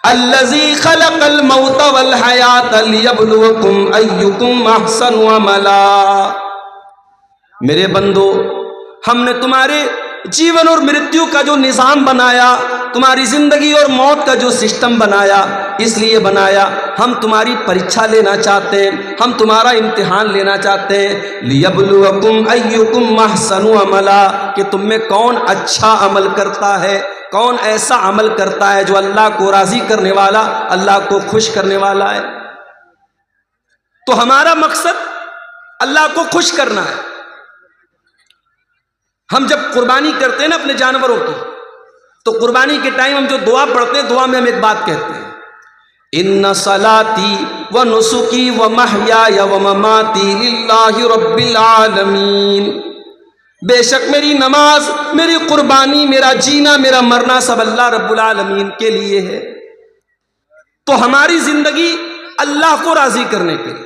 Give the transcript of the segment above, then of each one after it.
الذی خلق الموت والحیات لیبلوکم ایکم احسن عملا۔ میرے بندو، ہم نے تمہارے جیون اور مرتیو کا جو نظام بنایا، تمہاری زندگی اور موت کا جو سسٹم بنایا، اس لیے بنایا ہم تمہاری پریچھا لینا چاہتے ہیں، ہم تمہارا امتحان لینا چاہتے ہیں۔ لیبلوکم ایکم احسن عملا، کہ تم میں کون اچھا عمل کرتا ہے، کون ایسا عمل کرتا ہے جو اللہ کو راضی کرنے والا، اللہ کو خوش کرنے والا ہے۔ تو ہمارا مقصد اللہ کو خوش کرنا ہے۔ ہم جب قربانی کرتے ہیں نا اپنے جانوروں کی، تو قربانی کے ٹائم ہم جو دعا پڑھتے ہیں، دعا میں ہم ایک بات کہتے ہیں، ان صلاتی و نسکی و محیای و مماتی للہ رب العالمین۔ بے شک میری نماز، میری قربانی، میرا جینا، میرا مرنا سب اللہ رب العالمین کے لیے ہے۔ تو ہماری زندگی اللہ کو راضی کرنے کے لیے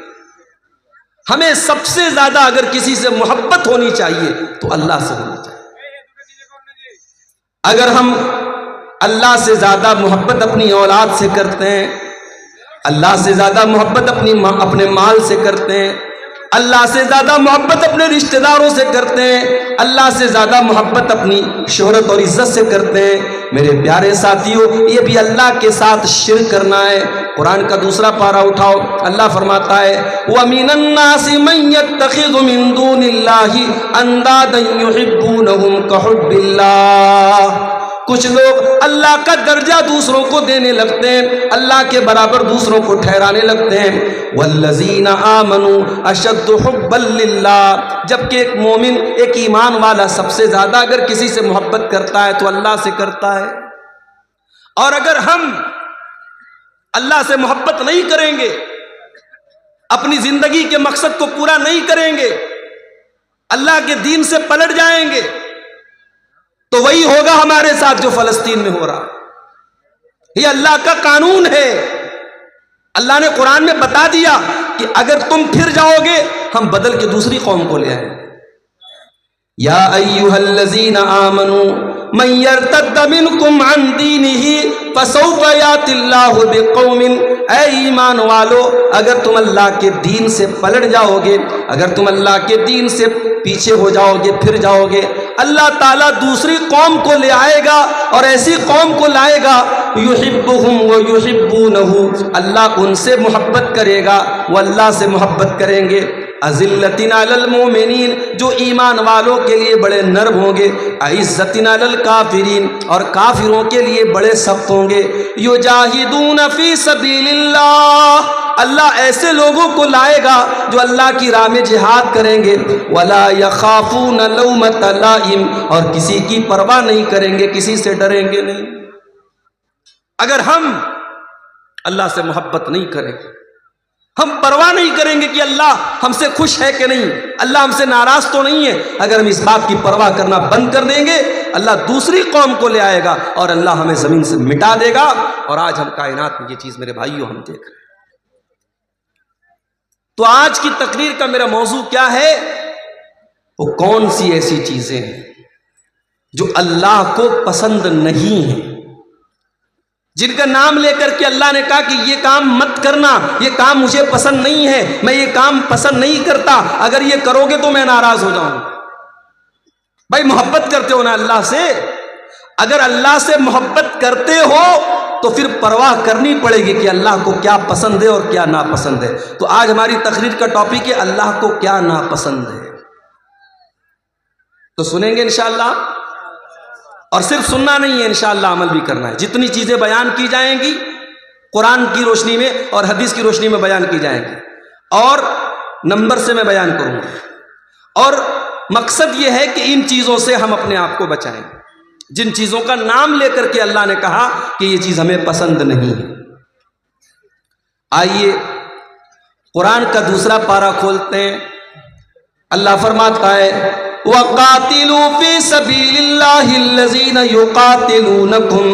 ہمیں سب سے زیادہ اگر کسی سے محبت ہونی چاہیے تو اللہ سے ہونی چاہیے۔ اگر ہم اللہ سے زیادہ محبت اپنی اولاد سے کرتے ہیں، اللہ سے زیادہ محبت اپنے مال سے کرتے ہیں، اللہ سے زیادہ محبت اپنے رشتہ داروں سے کرتے ہیں، اللہ سے زیادہ محبت اپنی شہرت اور عزت سے کرتے ہیں، میرے پیارے ساتھیوں، یہ بھی اللہ کے ساتھ شرک کرنا ہے۔ قرآن کا دوسرا پارہ اٹھاؤ، اللہ فرماتا ہے وَمِنَ النَّاسِ مَن يَتَّخِذُ مِن دُونِ اللَّهِ أَندَادًا يُحِبُّونَهُمْ كَحُبِّ اللَّهِ۔ کچھ لوگ اللہ کا درجہ دوسروں کو دینے لگتے ہیں، اللہ کے برابر دوسروں کو ٹھہرانے لگتے ہیں۔ وَالَّذِينَ آمَنُوا أَشَدُّ حُبًّا لِلَّهِ، جبکہ ایک مومن، ایک ایمان والا سب سے زیادہ اگر کسی سے محبت کرتا ہے تو اللہ سے کرتا ہے۔ اور اگر ہم اللہ سے محبت نہیں کریں گے، اپنی زندگی کے مقصد کو پورا نہیں کریں گے، اللہ کے دین سے پلٹ جائیں گے، تو وہی ہوگا ہمارے ساتھ جو فلسطین میں ہو رہا۔ یہ اللہ کا قانون ہے۔ اللہ نے قرآن میں بتا دیا کہ اگر تم پھر جاؤ گے ہم بدل کے دوسری قوم کو لے آئیں گے۔ یا ایھا الذین آمنوا من یرتد منکم عن دینہ فسوف یأتی اللہ بقوم، اے ایمان والو، اگر تم اللہ کے دین سے پلٹ جاؤ گے، اگر تم اللہ کے دین سے پیچھے ہو جاؤ گے، پھر جاؤ گے، اللہ تعالیٰ دوسری قوم کو لے آئے گا، اور ایسی قوم کو لائے گا یحبہم ویحبونہ، اللہ ان سے محبت کرے گا، وہ اللہ سے محبت کریں گے۔ اذلۃ علی المؤمنین، جو ایمان والوں کے لیے بڑے نرم ہوں گے، عزت علی الکافرین، اور کافروں کے لیے بڑے سخت ہوں گے۔ یجاہدون فی سبیل اللہ، اللہ ایسے لوگوں کو لائے گا جو اللہ کی راہ میں جہاد کریں گے۔ ولا یخافون لومۃ لائم، اور کسی کی پرواہ نہیں کریں گے، کسی سے ڈریں گے نہیں۔ اگر ہم اللہ سے محبت نہیں کریں گے، ہم پرواہ نہیں کریں گے کہ اللہ ہم سے خوش ہے کہ نہیں، اللہ ہم سے ناراض تو نہیں ہے، اگر ہم اس بات کی پرواہ کرنا بند کر دیں گے، اللہ دوسری قوم کو لے آئے گا اور اللہ ہمیں زمین سے مٹا دے گا۔ اور آج ہم کائنات میں یہ چیز میرے بھائیوں ہم دیکھ رہے ہیں۔ تو آج کی تقریر کا میرا موضوع کیا ہے؟ وہ کون سی ایسی چیزیں ہیں جو اللہ کو پسند نہیں ہیں، جن کا نام لے کر کے اللہ نے کہا کہ یہ کام مت کرنا، یہ کام مجھے پسند نہیں ہے، میں یہ کام پسند نہیں کرتا، اگر یہ کرو گے تو میں ناراض ہو جاؤں۔ بھائی محبت کرتے ہو نا اللہ سے، اگر اللہ سے محبت کرتے ہو تو پھر پرواہ کرنی پڑے گی کہ اللہ کو کیا پسند ہے اور کیا ناپسند ہے۔ تو آج ہماری تقریر کا ٹاپک ہے اللہ کو کیا ناپسند ہے۔ تو سنیں گے انشاءاللہ، اور صرف سننا نہیں ہے، انشاءاللہ عمل بھی کرنا ہے۔ جتنی چیزیں بیان کی جائیں گی قرآن کی روشنی میں اور حدیث کی روشنی میں بیان کی جائیں گی، اور نمبر سے میں بیان کروں گا، اور مقصد یہ ہے کہ ان چیزوں سے ہم اپنے آپ کو بچائیں، جن چیزوں کا نام لے کر کے اللہ نے کہا کہ یہ چیز ہمیں پسند نہیں ہے۔ آئیے قرآن کا دوسرا پارہ کھولتے ہیں۔ اللہ فرماتا ہے وَقَاتِلُوا فِي سَبِيلِ اللَّهِ الَّذِينَ يُقَاتِلُونَكُمْ،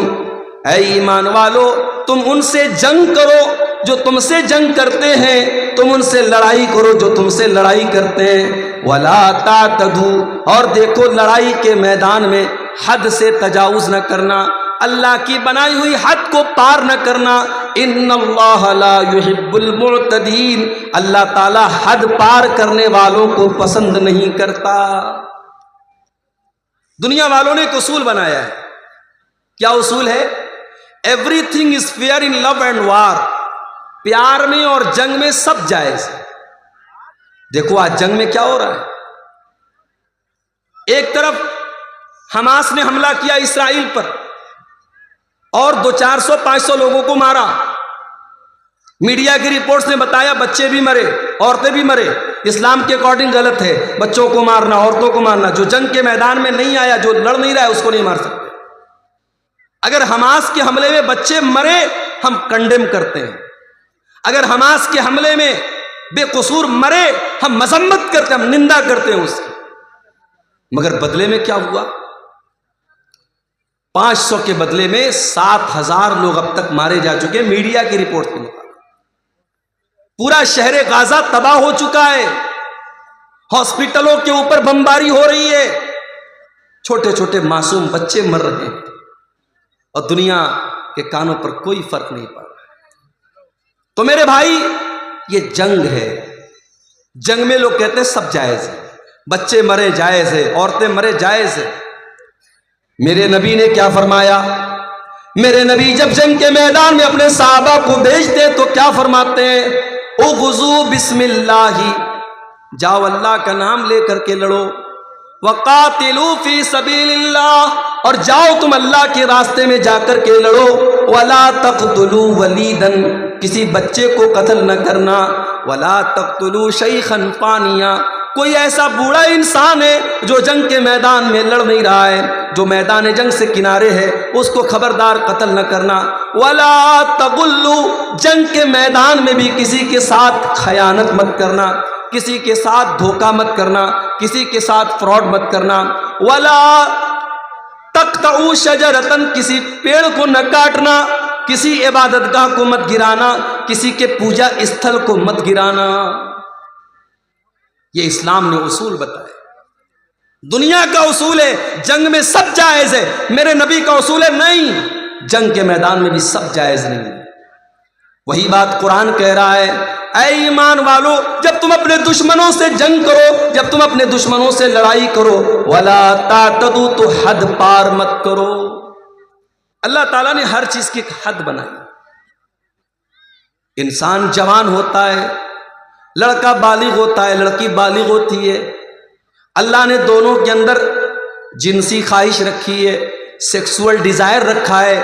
اے ایمان والو تم ان سے جنگ کرو جو تم سے جنگ کرتے ہیں، تم ان سے لڑائی کرو جو تم سے لڑائی کرتے ہیں۔ وَلَا تَعْتَدُوا، اور دیکھو لڑائی کے میدان میں حد سے تجاوز نہ کرنا، اللہ کی بنائی ہوئی حد کو پار نہ کرنا. ان اللہ لا یحب المعتدین، اللہ تعالی حد پار کرنے والوں کو پسند نہیں کرتا. دنیا والوں نے ایک اصول بنایا ہے. کیا اصول ہے؟ Everything is fair in love and war. پیار میں اور جنگ میں سب جائز ہے. دیکھو آج جنگ میں کیا ہو رہا ہے. ایک طرف حماس نے حملہ کیا اسرائیل پر اور 400-500 لوگوں کو مارا. میڈیا کی رپورٹس نے بتایا بچے بھی مرے، عورتیں بھی مرے. اسلام کے اکارڈنگ غلط ہے بچوں کو مارنا، عورتوں کو مارنا. جو جنگ کے میدان میں نہیں آیا، جو لڑ نہیں رہا ہے، اس کو نہیں مار سکتے. اگر حماس کے حملے میں بچے مرے ہم کنڈیم کرتے ہیں. اگر حماس کے حملے میں بے قصور مرے ہم مذمت کرتے ہیں، ہم نندا کرتے ہیں اس کی. مگر بدلے میں کیا ہوا؟ 500 کے بدلے میں 7,000 لوگ اب تک مارے جا چکے. میڈیا کی رپورٹ کے مطابق پورا شہر غازہ تباہ ہو چکا ہے. ہاسپٹلوں کے اوپر بمباری ہو رہی ہے. چھوٹے چھوٹے معصوم بچے مر رہے ہیں اور دنیا کے کانوں پر کوئی فرق نہیں پڑ رہا. تو میرے بھائی یہ جنگ ہے. جنگ میں لوگ کہتے ہیں سب جائز ہے، بچے مرے جائز ہے، عورتیں مرے جائز ہے. میرے نبی نے کیا فرمایا؟ میرے نبی جب جنگ کے میدان میں اپنے صحابہ کو بھیجتے تو کیا فرماتے ہیں؟ اغزو بسم اللہ، جاؤ اللہ کا نام لے کر کے لڑو. وقاتلوا فی سبیل اللہ، اور جاؤ تم اللہ کے راستے میں جا کر کے لڑو. ولا تقتلوا ولیدا، کسی بچے کو قتل نہ کرنا. ولا تقتلوا شیخا فانیا، کوئی ایسا بوڑھا انسان ہے جو جنگ کے میدان میں لڑ نہیں رہا ہے، جو میدان جنگ سے کنارے ہے، اس کو خبردار قتل نہ کرنا. ولا تغلوا، جنگ کے میدان میں بھی کسی کے ساتھ خیانت مت کرنا، کسی کے ساتھ دھوکہ مت کرنا، کسی کے ساتھ فراڈ مت کرنا. ولا تقطعوا شجرۃ، کسی پیڑ کو نہ کاٹنا، کسی عبادت گاہ کو مت گرانا، کسی کے پوجا استھل کو مت گرانا. یہ اسلام نے اصول بتائے. دنیا کا اصول ہے جنگ میں سب جائز ہے. میرے نبی کا اصول ہے نہیں، جنگ کے میدان میں بھی سب جائز نہیں. وہی بات قرآن کہہ رہا ہے، اے ایمان والو جب تم اپنے دشمنوں سے جنگ کرو، جب تم اپنے دشمنوں سے لڑائی کرو، ولا تعتدوا، تو حد پار مت کرو. اللہ تعالیٰ نے ہر چیز کی ایک حد بنائی. انسان جوان ہوتا ہے، لڑکا بالغ ہوتا ہے، لڑکی بالغ ہوتی ہے. اللہ نے دونوں کے اندر جنسی خواہش رکھی ہے، سیکسول ڈیزائر رکھا ہے.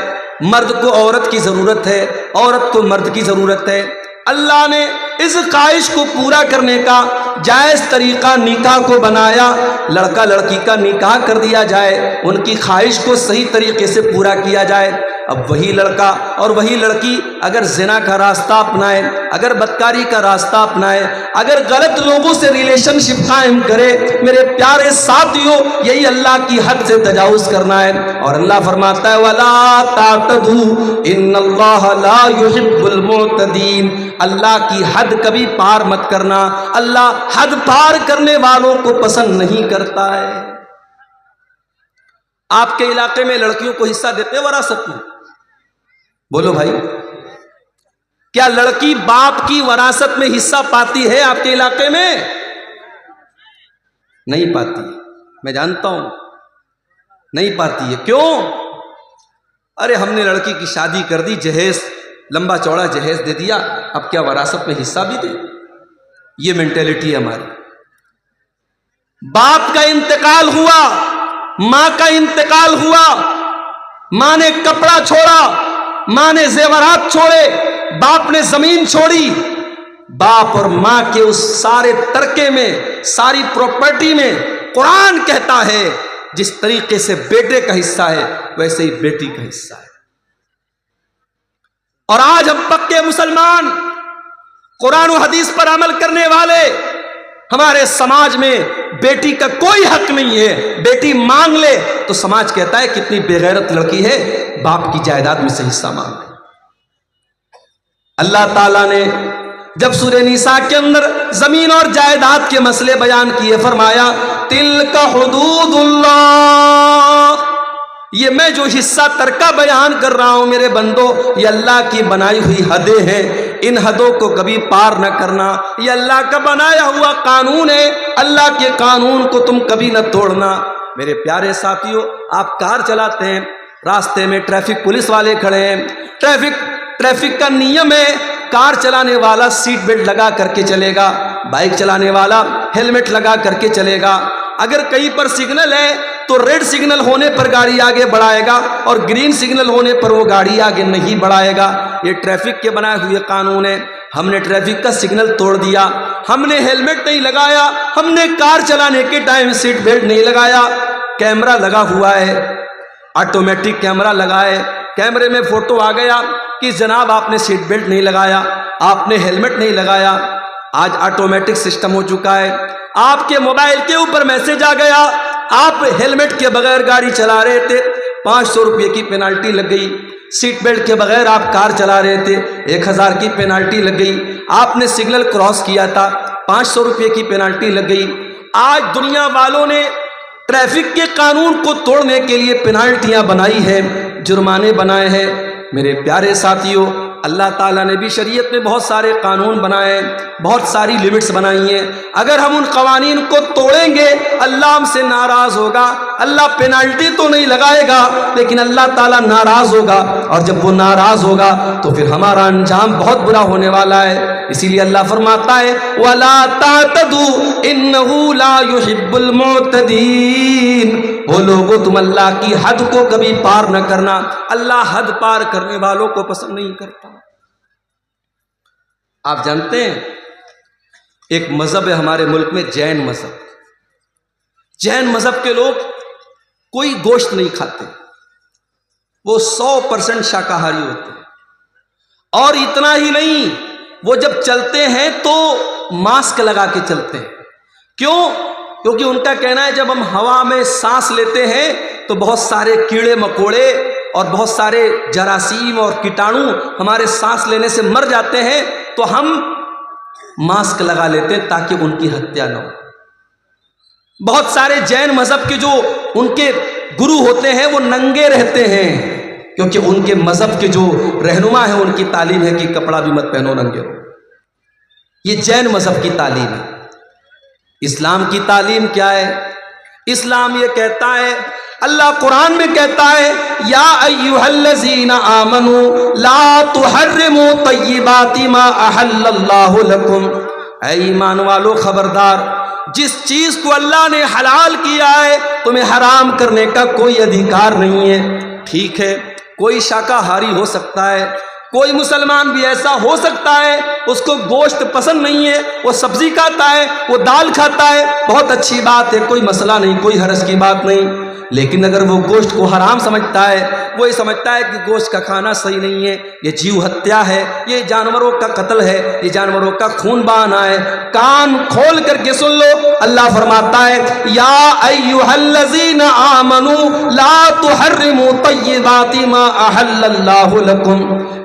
مرد کو عورت کی ضرورت ہے، عورت کو مرد کی ضرورت ہے. اللہ نے اس خواہش کو پورا کرنے کا جائز طریقہ نکاح کو بنایا. لڑکا لڑکی کا نکاح کر دیا جائے، ان کی خواہش کو صحیح طریقے سے پورا کیا جائے. اب وہی لڑکا اور وہی لڑکی اگر زنا کا راستہ اپنائے، اگر بدکاری کا راستہ اپنائے، اگر غلط لوگوں سے ریلیشن شپ قائم کرے، میرے پیارے ساتھیوں یہی اللہ کی حد سے تجاوز کرنا ہے. اور اللہ فرماتا ہے وَلَا تَعْتَدُوا إِنَّ اللَّهَ لَا يُحِبُّ الْمُعْتَدِينَ، اللہ کی حد کبھی پار مت کرنا. اللہ حد پار کرنے والوں کو پسند نہیں کرتا ہے. آپ کے علاقے میں لڑکیوں کو حصہ دیتے ہیں وراثت میں؟ بولو بھائی، کیا لڑکی باپ کی وراثت میں حصہ پاتی ہے آپ کے علاقے میں؟ نہیں پاتی. میں جانتا ہوں نہیں پاتی ہے. کیوں؟ ارے ہم نے لڑکی کی شادی کر دی، جہیز لمبا چوڑا جہیز دے دیا، اب کیا وراثت میں حصہ بھی دے؟ یہ مینٹیلٹی ہے ہماری. باپ کا انتقال ہوا، ماں کا انتقال ہوا، ماں نے کپڑا چھوڑا، ماں نے زیورات چھوڑے، باپ نے زمین چھوڑی. باپ اور ماں کے اس سارے ترکے میں، ساری پراپرٹی میں قرآن کہتا ہے جس طریقے سے بیٹے کا حصہ ہے ویسے ہی بیٹی کا حصہ ہے. اور آج ہم پکے مسلمان، قرآن و حدیث پر عمل کرنے والے، ہمارے سماج میں بیٹی کا کوئی حق نہیں ہے. بیٹی مانگ لے تو سماج کہتا ہے کتنی بے غیرت لڑکی ہے، باپ کی جائیداد میں سے حصہ مانگ لے. اللہ تعالیٰ نے جب سورہ نساء کے اندر زمین اور جائیداد کے مسئلے بیان کیے فرمایا تلک حدود اللہ، یہ میں جو حصہ ترکہ بیان کر رہا ہوں میرے بندو، یہ اللہ کی بنائی ہوئی حدیں ہیں، ان حدوں کو کبھی پار نہ کرنا، یہ اللہ کا بنایا ہوا قانون ہے، اللہ کے قانون کو تم کبھی نہ توڑنا۔ میرے پیارے ساتھیوں، آپ کار چلاتے ہیں، راستے میں ٹریفک پولیس والے کھڑے ہیں، ٹریفک کا نیم ہے، کار چلانے والا سیٹ بیلٹ لگا کر کے چلے گا، بائک چلانے والا ہیلمٹ لگا کر کے چلے گا۔ اگر کہیں پر سگنل ہے تو ریڈ سگنل ہونے پر گاڑی آگے بڑھائے گا اور گرین سگنل ہونے پر وہ گاڑی آگے نہیں بڑھائے گا۔ یہ ٹریفک کے بنائے ہوئے قانون ہے۔ ہم نے ٹریفک کا سگنل توڑ دیا، ہم نے ہیلمٹ نہیں لگایا، ہم نے کار چلانے کے ٹائم سیٹ بیلٹ نہیں لگایا، کیمرہ لگا ہوا ہے، آٹومیٹک کیمرہ لگا ہے، کیمرے میں فوٹو آ گیا کہ جناب آپ نے سیٹ بیلٹ نہیں لگایا، آپ نے ہیلمٹ نہیں لگایا۔ آج آٹومیٹک سسٹم ہو چکا ہے، آپ کے موبائل کے اوپر میسج آ گیا، آپ ہیلمٹ کے بغیر گاڑی چلا رہے تھے، 500 روپے کی پینالٹی لگ گئی۔ سیٹ بیلٹ کے بغیر آپ کار چلا رہے تھے، 1000 کی پینالٹی لگ گئی۔ آپ نے سگنل کراس کیا تھا، 500 روپے کی پینالٹی لگ گئی۔ آج دنیا والوں نے ٹریفک کے قانون کو توڑنے کے لیے پینالٹیاں بنائی ہیں، جرمانے بنائے ہیں۔ میرے پیارے ساتھیوں، اللہ تعالیٰ نے بھی شریعت میں بہت سارے قانون بنائے ہیں، بہت ساری لیمٹس بنائی ہیں۔ اگر ہم ان قوانین کو توڑیں گے اللہ ہم سے ناراض ہوگا۔ اللہ پینالٹی تو نہیں لگائے گا لیکن اللہ تعالیٰ ناراض ہوگا، اور جب وہ ناراض ہوگا تو پھر ہمارا انجام بہت برا ہونے والا ہے۔ اسی لیے اللہ فرماتا ہے وَلَا تَعْتَدُوا إِنَّهُ لَا يُحِبُّ الْمُعْتَدِينَ۔ وہ لوگوں تم اللہ کی حد کو کبھی پار نہ کرنا، اللہ حد پار کرنے والوں کو پسند نہیں کرتا۔ آپ جانتے ہیں ایک مذہب ہے ہمارے ملک میں، جین مذہب۔ جین مذہب کے لوگ کوئی گوشت نہیں کھاتے، وہ 100% شاکاہاری ہوتے ہیں، اور اتنا ہی نہیں، وہ جب چلتے ہیں تو ماسک لگا کے چلتے ہیں۔ کیوں؟ کیونکہ ان کا کہنا ہے جب ہم ہوا میں سانس لیتے ہیں تو بہت سارے کیڑے مکوڑے اور بہت سارے جراثیم اور کیٹانو ہمارے سانس لینے سے مر جاتے ہیں، تو ہم ماسک لگا لیتے ہیں تاکہ ان کی ہتیا نہ ہو۔ بہت سارے جین مذہب کے جو ان کے گرو ہوتے ہیں وہ ننگے رہتے ہیں، کیونکہ ان کے مذہب کے جو رہنما ہیں ان کی تعلیم ہے کہ کپڑا بھی مت پہنو، ننگے رہو۔ یہ جین مذہب کی تعلیم ہے۔ اسلام کی تعلیم کیا ہے؟ اسلام یہ کہتا ہے، اللہ قرآن میں کہتا ہے یا ایھا الذین آمنوا لا تحرموا طیبات ما احل اللہ لکم۔ اے ایمان والو خبردار، جس چیز کو اللہ نے حلال کیا ہے تمہیں حرام کرنے کا کوئی ادھیکار نہیں ہے۔ ٹھیک ہے، کوئی شاکاہاری ہو سکتا ہے، کوئی مسلمان بھی ایسا ہو سکتا ہے اس کو گوشت پسند نہیں ہے، وہ سبزی کھاتا ہے، وہ دال کھاتا ہے، بہت اچھی بات ہے، کوئی مسئلہ نہیں، کوئی حرج کی بات نہیں۔ لیکن اگر وہ گوشت کو حرام سمجھتا ہے، وہ یہ سمجھتا ہے کہ گوشت کا کھانا صحیح نہیں ہے، یہ جیو ہتیا ہے، یہ جانوروں کا قتل ہے، یہ جانوروں کا خون بہانا ہے، کان کھول کر کے سن لو، اللہ فرماتا ہے یا ایھا الذین آمنوا لا تحرموا طیبات ما احل اللہ لکم۔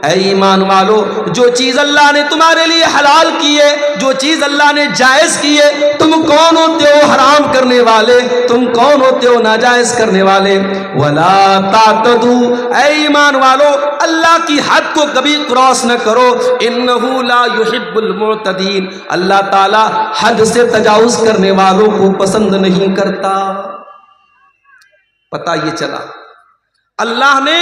اے ایمان والو، جو چیز اللہ نے تمہارے لیے حلال کی ہے، جو چیز اللہ نے جائز کی ہے، تم کون ہوتے ہو حرام کرنے والے؟ تم کون ہوتے ہو ناجائز کرنے والے؟ وَلَا تَعْتَدُوا، اے ایمان والو اللہ کی حد کو کبھی کراس نہ کرو، إِنَّهُ لَا يُحِبُّ الْمُعْتَدِينَ، اللہ تعالی حد سے تجاوز کرنے والوں کو پسند نہیں کرتا۔ پتہ یہ چلا اللہ نے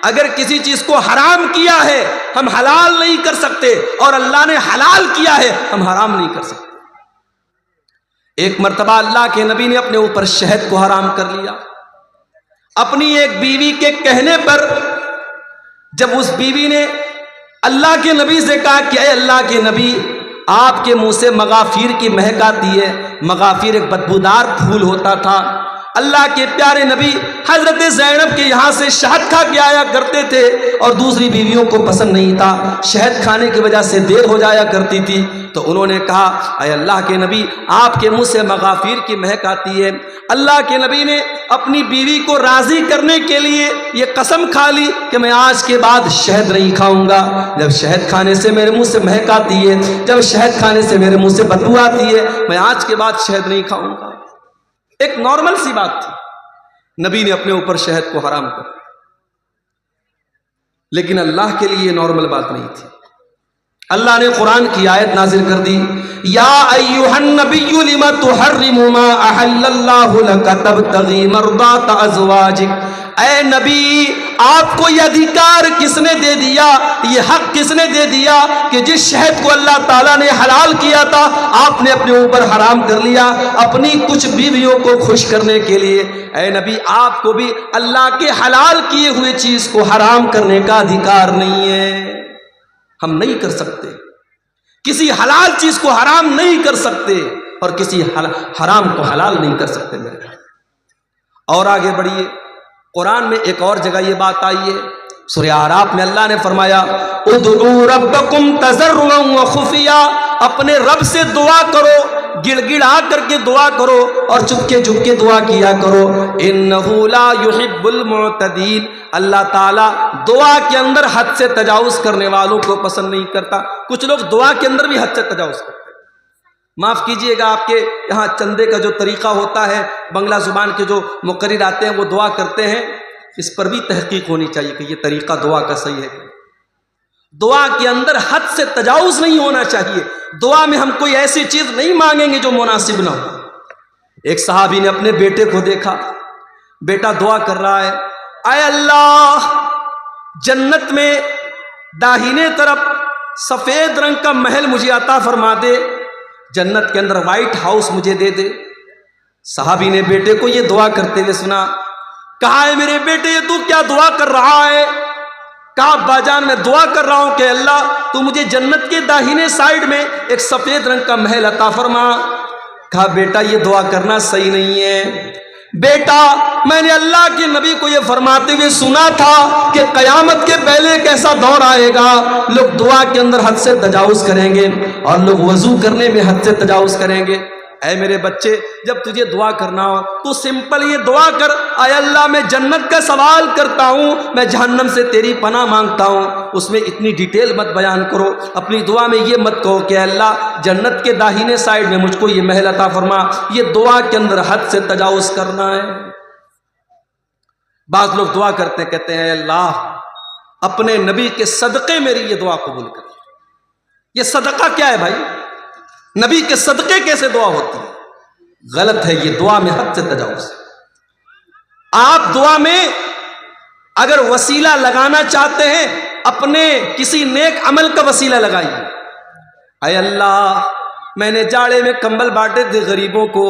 اگر کسی چیز کو حرام کیا ہے ہم حلال نہیں کر سکتے، اور اللہ نے حلال کیا ہے ہم حرام نہیں کر سکتے۔ ایک مرتبہ اللہ کے نبی نے اپنے اوپر شہد کو حرام کر لیا، اپنی ایک بیوی کے کہنے پر۔ جب اس بیوی نے اللہ کے نبی سے کہا کہ اے اللہ کے نبی، آپ کے منہ سے مغافیر کی مہک آتی ہے، مغافیر ایک بدبودار پھول ہوتا تھا، اللہ کے پیارے نبی حضرت زینب کے یہاں سے شہد کھا کے آیا کرتے تھے، اور دوسری بیویوں کو پسند نہیں تھا، شہد کھانے کی وجہ سے دیر ہو جایا کرتی تھی۔ تو انہوں نے کہا اے اللہ کے نبی، آپ کے منہ سے مغافیر کی مہک آتی ہے۔ اللہ کے نبی نے اپنی بیوی کو راضی کرنے کے لیے یہ قسم کھا لی کہ میں آج کے بعد شہد نہیں کھاؤں گا، جب شہد کھانے سے میرے منہ سے مہک آتی ہے، جب شہد کھانے سے میرے منہ سے بدبو آتی ہے، میں آج کے بعد شہد نہیں کھاؤں گا۔ ایک نارمل سی بات تھی، نبی نے اپنے اوپر شہد کو حرام کر دیا، لیکن اللہ کے لیے یہ نارمل بات نہیں تھی۔ اللہ نے قرآن کی آیت نازل کر دی، یا ایھا النبی لم تحرم ما احل اللہ لک تبتغی مرضات ازواجک، اے نبی آپ کو یہ ادھیکار کس نے دے دیا، یہ حق کس نے دے دیا کہ جس شہد کو اللہ تعالیٰ نے حلال کیا تھا آپ نے اپنے اوپر حرام کر لیا اپنی کچھ بیویوں کو خوش کرنے کے لیے؟ اے نبی آپ کو بھی اللہ کے حلال کیے ہوئے چیز کو حرام کرنے کا ادھیکار نہیں ہے، ہم نہیں کر سکتے، کسی حلال چیز کو حرام نہیں کر سکتے اور کسی حرام کو حلال نہیں کر سکتے میرے بھائی۔ اور آگے بڑھیے، قرآن میں ایک اور جگہ یہ بات آئی ہے، سورہ اعراف میں اللہ نے فرمایا ادعوا ربکم تضرعا وخفیا، اپنے رب سے دعا کرو، گڑ گڑا کر کے دعا کرو اور چپکے چپکے دعا کیا کرو، انہ لا یحب المعتدین، اللہ تعالیٰ دعا کے اندر حد سے تجاوز کرنے والوں کو پسند نہیں کرتا۔ کچھ لوگ دعا کے اندر بھی حد سے تجاوز کرتے ہیں۔ معاف کیجئے گا، آپ کے یہاں چندے کا جو طریقہ ہوتا ہے، بنگلہ زبان کے جو مقرر آتے ہیں وہ دعا کرتے ہیں، اس پر بھی تحقیق ہونی چاہیے کہ یہ طریقہ دعا کا صحیح ہے کہ دعا کے اندر حد سے تجاوز نہیں ہونا چاہیے۔ دعا میں ہم کوئی ایسی چیز نہیں مانگیں گے جو مناسب نہ ہو۔ ایک صحابی نے اپنے بیٹے کو دیکھا، بیٹا دعا کر رہا ہے، اے اللہ جنت میں داہنے طرف سفید رنگ کا محل مجھے عطا فرما دے، جنت کے اندر وائٹ ہاؤس مجھے دے دے۔ صحابی نے بیٹے کو یہ دعا کرتے ہوئے سنا، کہا ہے میرے بیٹے یہ تو کیا دعا کر رہا ہے؟ کہا ابا جان میں دعا کر رہا ہوں کہ اللہ تو مجھے جنت کے داہنے سائیڈ میں ایک سفید رنگ کا محل عطا فرما۔ کہا بیٹا یہ دعا کرنا صحیح نہیں ہے بیٹا، میں نے اللہ کے نبی کو یہ فرماتے ہوئے سنا تھا کہ قیامت کے پہلے ایک ایسا دور آئے گا لوگ دعا کے اندر حد سے تجاوز کریں گے اور لوگ وضو کرنے میں حد سے تجاوز کریں گے۔ اے میرے بچے جب تجھے دعا کرنا ہو تو سمپل یہ دعا کر، اے اللہ میں جنت کا سوال کرتا ہوں، میں جہنم سے تیری پناہ مانگتا ہوں۔ اس میں اتنی ڈیٹیل مت بیان کرو، اپنی دعا میں یہ مت کہو کہ اللہ جنت کے داہنے سائیڈ میں مجھ کو یہ محل عطا فرما، یہ دعا کے اندر حد سے تجاوز کرنا ہے۔ بعض لوگ دعا کرتے ہیں، کہتے ہیں اے اللہ اپنے نبی کے صدقے میری یہ دعا قبول کر۔ یہ صدقہ کیا ہے بھائی؟ نبی کے صدقے کیسے دعا ہوتی ہے؟ غلط ہے، یہ دعا میں حد سے تجاوز ہے۔ آپ دعا میں اگر وسیلہ لگانا چاہتے ہیں اپنے کسی نیک عمل کا وسیلہ لگائیے۔ اے اللہ میں نے جاڑے میں کمبل بانٹے تھے غریبوں کو،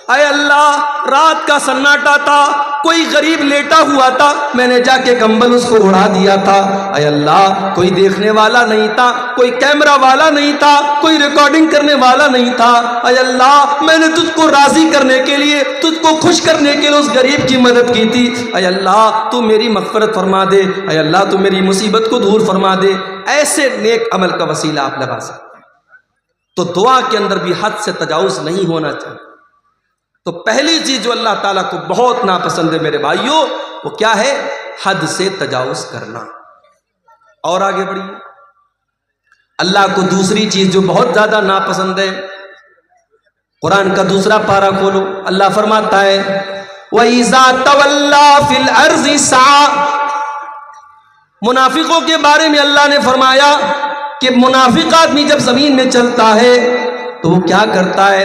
اے اللہ رات کا سناٹا تھا، کوئی غریب لیٹا ہوا تھا، میں نے جا کے کمبل اس کو اڑا دیا تھا، اے اللہ کوئی دیکھنے والا نہیں تھا، کوئی کیمرہ والا نہیں تھا، کوئی ریکارڈنگ کرنے والا نہیں تھا، اے اللہ میں نے تجھ کو راضی کرنے کے لیے، تجھ کو خوش کرنے کے لیے اس غریب کی مدد کی تھی، اے اللہ تو میری مغفرت فرما دے، اے اللہ تو میری مصیبت کو دور فرما دے۔ ایسے نیک عمل کا وسیلہ آپ لگا سکتے ہیں۔ تو دعا کے اندر بھی حد سے تجاوز نہیں ہونا چاہیے۔ تو پہلی چیز جو اللہ تعالیٰ کو بہت ناپسند ہے میرے بھائیوں، وہ کیا ہے؟ حد سے تجاوز کرنا۔ اور آگے بڑھیے، اللہ کو دوسری چیز جو بہت زیادہ ناپسند ہے، قرآن کا دوسرا پارہ کھولو، اللہ فرماتا ہے وَإِذَا تَوَلَّا فِي الْأَرْضِ سَعَى۔ منافقوں کے بارے میں اللہ نے فرمایا کہ منافق آدمی جب زمین میں چلتا ہے تو وہ کیا کرتا ہے؟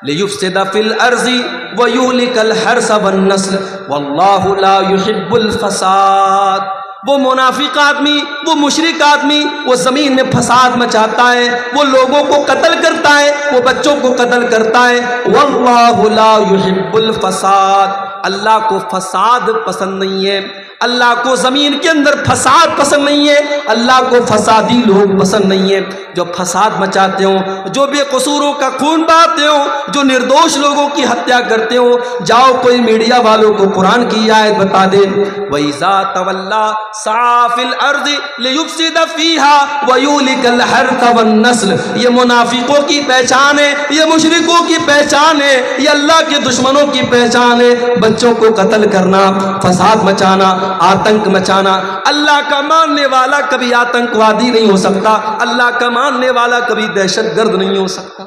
لِيُفْسِدَ فِي الْأَرْضِ وَيُهْلِكَ الْحَرْثَ وَالنَّسْلَ وَاللَّهُ لَا يُحِبُّ الْفَسَادَ۔ وہ منافق آدمی، وہ مشرک آدمی، وہ زمین میں فساد مچاتا ہے، وہ لوگوں کو قتل کرتا ہے، وہ بچوں کو قتل کرتا ہے۔ وَاللَّهُ لَا يُحِبُّ الْفَسَادَ، اللہ کو فساد پسند نہیں ہے، اللہ کو زمین کے اندر فساد پسند نہیں ہے، اللہ کو فسادی لوگ پسند نہیں ہے، جو فساد مچاتے ہوں، جو بے قصوروں کا خون بہاتے ہوں، جو نردوش لوگوں کی ہتیا کرتے ہوں۔ جاؤ کوئی میڈیا والوں کو قرآن کی آیت بتا دے، وَإِذَا تَوَلَّا سَعَى فِي الْأَرْضِ لِيُفْسِدَ فِيهَا وَيُهْلِكَ الْحَرْثَ وَالنَّسْلَ۔ یہ منافقوں کی پہچان ہے، یہ مشرکوں کی پہچان ہے، یہ اللہ کے دشمنوں کی پہچان ہے، بچوں کو قتل کرنا، فساد مچانا، آتنک مچانا۔ اللہ کا ماننے والا کبھی آتنکوادی نہیں ہو سکتا، اللہ کا ماننے والا کبھی دہشت گرد نہیں ہو سکتا۔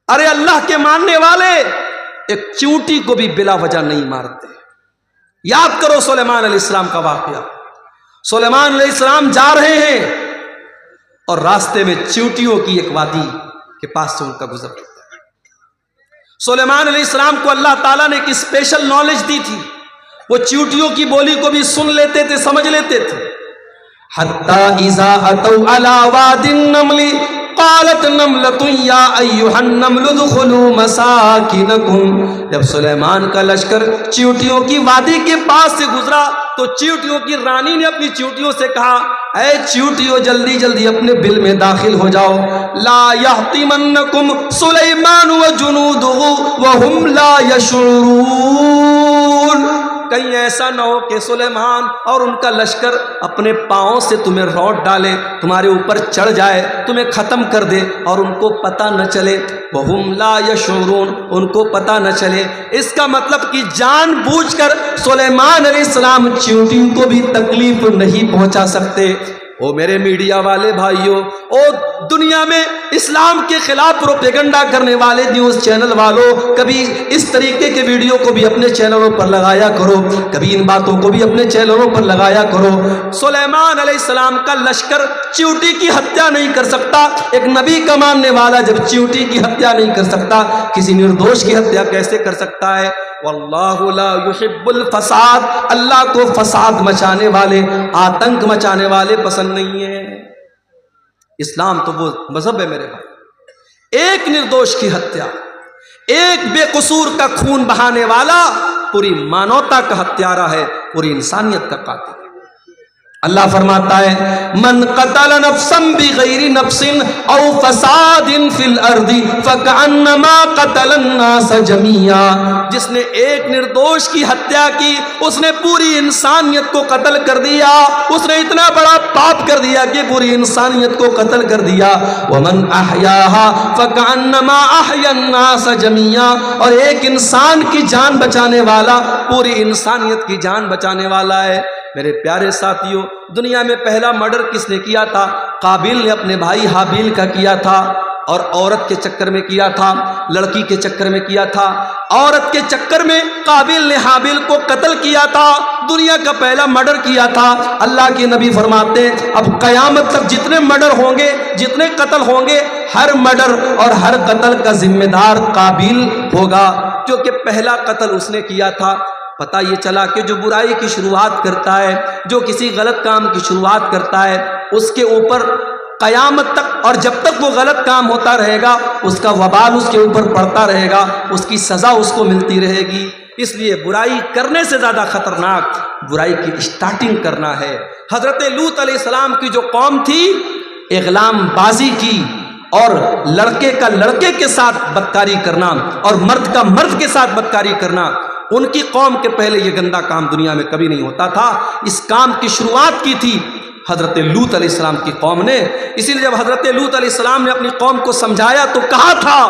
ارے اللہ کے ماننے والے ایک چیونٹی کو بھی بلا وجہ نہیں مارتے۔ یاد کرو سلیمان علیہ السلام کا واقعہ۔ سلیمان علیہ السلام جا رہے ہیں اور راستے میں چیونٹیوں کی ایک وادی کے پاس سے ان کا گزر ہوتا ہے۔ سلیمان علیہ السلام کو اللہ تعالیٰ نے ایک اسپیشل نالج دی تھی، وہ چیونٹیوں کی بولی کو بھی سن لیتے تھے، سمجھ لیتے تھے۔ حتی اذا اتوا علی وادی النمل قالت نملۃ یا ایھا النمل ادخلوا مساکنکم۔ جب سلیمان کا لشکر چیونٹیوں کی وادی کے پاس سے گزرا تو چیونٹیوں کی رانی نے اپنی چیونٹیوں سے کہا، اے چیونٹیوں جلدی جلدی اپنے بل میں داخل ہو جاؤ، لا یحطمنکم سلیمان وجنودہ وہم لا یشعرون۔ کہیں ایسا نہ ہو کہ سلیمان اور ان کا لشکر اپنے پاؤں سے تمہیں روٹ ڈالے، تمہارے اوپر چڑھ جائے، تمہیں ختم کر دے اور ان کو پتہ نہ چلے۔ وَهُمْ لَا يَشْعُرُونَ، ان کو پتہ نہ چلے۔ اس کا مطلب کہ جان بوجھ کر سلیمان علیہ السلام چیونٹیوں کو بھی تکلیف نہیں پہنچا سکتے۔ او میرے میڈیا والے بھائیوں، او دنیا میں اسلام کے خلاف پروپیگنڈا کرنے والے نیوز چینل والوں، کبھی اس طریقے کے ویڈیو کو بھی اپنے چینلوں پر لگایا کرو، کبھی ان باتوں کو بھی اپنے چینلوں پر لگایا کرو۔ سلیمان علیہ السلام کا لشکر چیونٹی کی ہتیا نہیں کر سکتا۔ ایک نبی کا ماننے والا جب چیونٹی کی ہتیا نہیں کر سکتا، کسی نردوش کی ہتیا کیسے کر سکتا ہے؟ واللہ لا یحب الفساد، اللہ کو فساد مچانے والے، آتنک مچانے والے پسند نہیں ہے۔ اسلام تو وہ مذہب ہے میرے بھائی، ایک نردوش کی ہتیا، ایک بے قصور کا خون بہانے والا پوری مانوتا کا ہتھیارہ ہے، پوری انسانیت کا قاتل ہے۔ اللہ فرماتا ہے من قتل نفسا بغیر نفس او فساد فی الارض فکأنما قتل الناس جميعا، جس نے ایک نردوش کی ہتیا کی اس نے پوری انسانیت کو قتل کر دیا، اس نے اتنا بڑا پاپ کر دیا کہ پوری انسانیت کو قتل کر دیا۔ ومن احیاها فکأنما احیا الناس جميعا، اور ایک انسان کی جان بچانے والا پوری انسانیت کی جان بچانے والا ہے۔ میرے پیارے ساتھیوں، دنیا میں پہلا مرڈر کس نے کیا تھا؟ قابیل نے اپنے بھائی حابیل کا کیا تھا، اور عورت کے چکر میں کیا تھا، لڑکی کے چکر میں کیا تھا۔ عورت کے چکر میں قابیل نے حابیل کو قتل کیا تھا، دنیا کا پہلا مرڈر کیا تھا۔ اللہ کے نبی فرماتے ہیں اب قیامت تک جتنے مرڈر ہوں گے، جتنے قتل ہوں گے، ہر مرڈر اور ہر قتل کا ذمہ دار قابیل ہوگا، کیونکہ پہلا قتل اس نے کیا تھا۔ پتہ یہ چلا کہ جو برائی کی شروعات کرتا ہے، جو کسی غلط کام کی شروعات کرتا ہے، اس کے اوپر قیامت تک اور جب تک وہ غلط کام ہوتا رہے گا اس کا وبال اس کے اوپر پڑتا رہے گا، اس کی سزا اس کو ملتی رہے گی۔ اس لیے برائی کرنے سے زیادہ خطرناک برائی کی اسٹارٹنگ کرنا ہے۔ حضرت لوط علیہ السلام کی جو قوم تھی، اغلام بازی کی اور لڑکے کا لڑکے کے ساتھ بدکاری کرنا اور مرد کا مرد کے ساتھ بدکاری کرنا، ان کی قوم کے پہلے یہ گندا کام دنیا میں کبھی نہیں ہوتا تھا۔ اس کام کی شروعات کی تھی حضرت لوط علیہ السلام کی قوم نے۔ اسی لیے جب حضرت لوط علیہ السلام نے اپنی قوم کو سمجھایا تو کہا تھا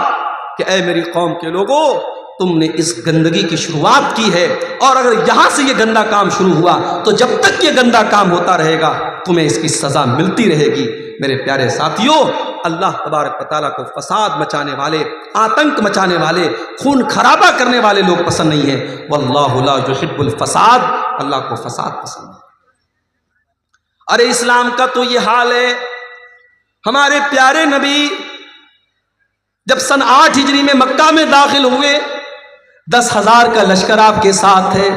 کہ اے میری قوم کے لوگوں، تم نے اس گندگی کی شروعات کی ہے، اور اگر یہاں سے یہ گندا کام شروع ہوا تو جب تک یہ گندا کام ہوتا رہے گا تمہیں اس کی سزا ملتی رہے گی۔ میرے پیارے ساتھیوں، اللہ تبارک و تعالیٰ کو فساد مچانے والے، آتنک مچانے والے، خون خرابہ کرنے والے لوگ پسند نہیں ہیں۔ واللہ لا یحب الفساد، اللہ کو فساد پسند ہے۔ ارے اسلام کا تو یہ حال ہے، ہمارے پیارے نبی جب سن 8 ہجری میں مکہ میں داخل ہوئے، 10,000 کا لشکر آپ کے ساتھ ہے،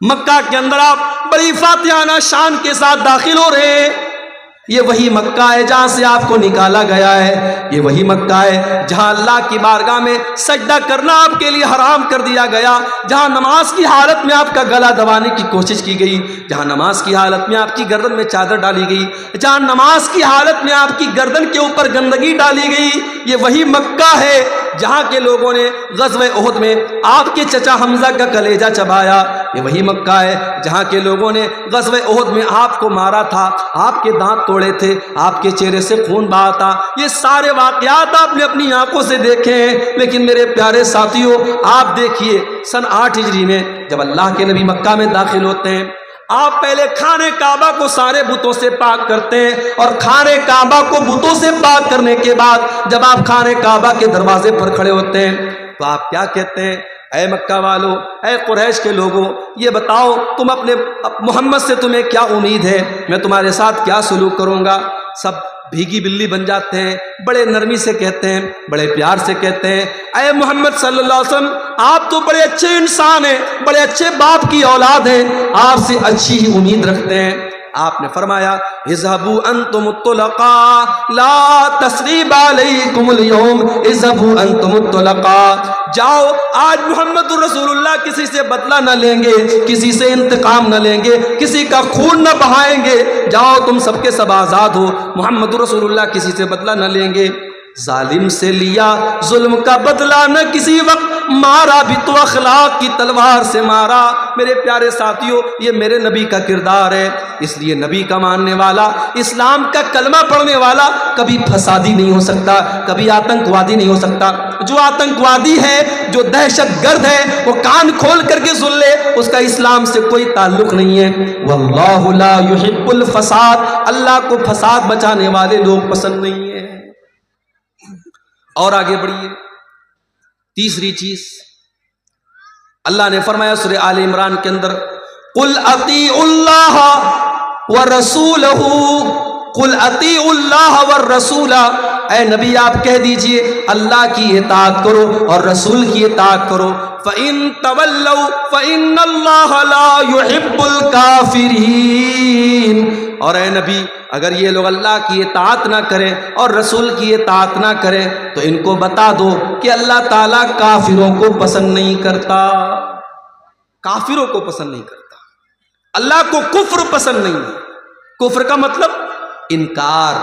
مکہ کے اندر آپ بڑی فاتحانہ شان کے ساتھ داخل ہو رہے ہیں۔ یہ وہی مکہ ہے جہاں سے آپ کو نکالا گیا ہے، یہ وہی مکہ ہے جہاں اللہ کی بارگاہ میں سجدہ کرنا آپ کے لیے حرام کر دیا گیا، جہاں نماز کی حالت میں آپ کا گلا دبانے کی کوشش کی گئی، جہاں نماز کی حالت میں آپ کی گردن میں چادر ڈالی گئی، جہاں نماز کی حالت میں آپ کی گردن کے اوپر گندگی ڈالی گئی۔ یہ وہی مکہ ہے جہاں کے لوگوں نے غزوہ احد میں آپ کے چچا حمزہ کا کلیجہ چبایا، یہ وہی مکہ ہے جہاں کے لوگوں نے غزوہ احد میں آپ کو مارا تھا، آپ کے دانت توڑے تھے، آپ کے چہرے سے خون بہا تھا۔ یہ سارے واقعات آپ نے اپنی آنکھوں سے دیکھے ہیں، لیکن میرے پیارے ساتھیوں آپ دیکھیے سن 8 ہجری میں جب اللہ کے نبی مکہ میں داخل ہوتے ہیں، آپ پہلے خانہ کعبہ کو سارے بتوں سے پاک کرتے ہیں، اور خانہ کعبہ کو بتوں سے پاک کرنے کے بعد جب آپ خانہ کعبہ کے دروازے پر کھڑے ہوتے ہیں تو آپ کیا کہتے ہیں؟ اے مکہ والو، اے قریش کے لوگوں، یہ بتاؤ تم اپنے محمد سے تمہیں کیا امید ہے؟ میں تمہارے ساتھ کیا سلوک کروں گا؟ سب بھیگی بلی بن جاتے ہیں، بڑے نرمی سے کہتے ہیں، بڑے پیار سے کہتے ہیں، اے محمد صلی اللہ علیہ وسلم، آپ تو بڑے اچھے انسان ہیں، بڑے اچھے باپ کی اولاد ہیں، آپ سے اچھی ہی امید رکھتے ہیں۔ آپ نے فرمایا اذهبوا انتم الطلقاء لا تثریب علیکم اليوم، اذهبوا انتم الطلقاء، جاؤ، آج محمد رسول اللہ کسی سے بدلہ نہ لیں گے، کسی سے انتقام نہ لیں گے، کسی کا خون نہ بہائیں گے، جاؤ تم سب کے سب آزاد ہو، محمد رسول اللہ کسی سے بدلہ نہ لیں گے۔ ظالم سے لیا ظلم کا بدلہ نہ کسی وقت، مارا بھی تو اخلاق کی تلوار سے مارا۔ میرے پیارے ساتھیوں، یہ میرے نبی کا کردار ہے، اس لیے نبی کا ماننے والا، اسلام کا کلمہ پڑھنے والا کبھی فسادی نہیں ہو سکتا، کبھی آتنکوادی نہیں ہو سکتا۔ جو آتنکوادی ہے، جو دہشت گرد ہے، وہ کان کھول کر کے سن لے، اس کا اسلام سے کوئی تعلق نہیں ہے۔ واللہ لا یحب الفساد، اللہ کو فساد بچانے والے لوگ پسند نہیں ہیں۔ اور آگے بڑھیے، تیسری چیز اللہ نے فرمایا سورہ آل عمران کے اندر، قل اطیعوا اللہ ورسولہ، قل اطیعوا اللہ والرسول، اے نبی آپ کہہ دیجئے اللہ کی اطاعت کرو اور رسول کی اطاعت کرو۔ فَإِن تَوَلَّوْا فَإِنَّ اللَّهَ لَا يُحِبُّ الْكَافِرِينَ، اور اے نبی اگر یہ لوگ اللہ کی اطاعت نہ کریں اور رسول کی اطاعت نہ کریں تو ان کو بتا دو کہ اللہ تعالیٰ کافروں کو پسند نہیں کرتا، کافروں کو پسند نہیں کرتا، اللہ کو کفر پسند نہیں ہے۔ کفر کا مطلب انکار،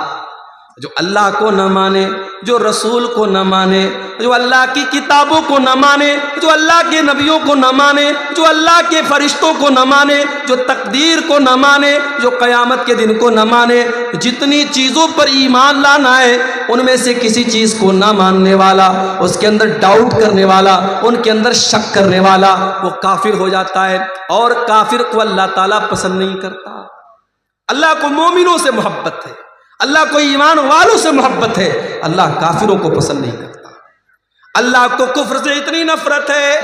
جو اللہ کو نہ مانے، جو رسول کو نہ مانے، جو اللہ کی کتابوں کو نہ مانے، جو اللہ کے نبیوں کو نہ مانے، جو اللہ کے فرشتوں کو نہ مانے، جو تقدیر کو نہ مانے، جو قیامت کے دن کو نہ مانے، جتنی چیزوں پر ایمان لانا ہے ان میں سے کسی چیز کو نہ ماننے والا، اس کے اندر ڈاؤٹ کرنے والا، ان کے اندر شک کرنے والا، وہ کافر ہو جاتا ہے، اور کافر کو اللہ تعالیٰ پسند نہیں کرتا۔ اللہ کو مومنوں سے محبت ہے، اللہ کو ایمان والوں سے محبت ہے، اللہ کافروں کو پسند نہیں کرتا۔ اللہ کو کفر سے اتنی نفرت ہے،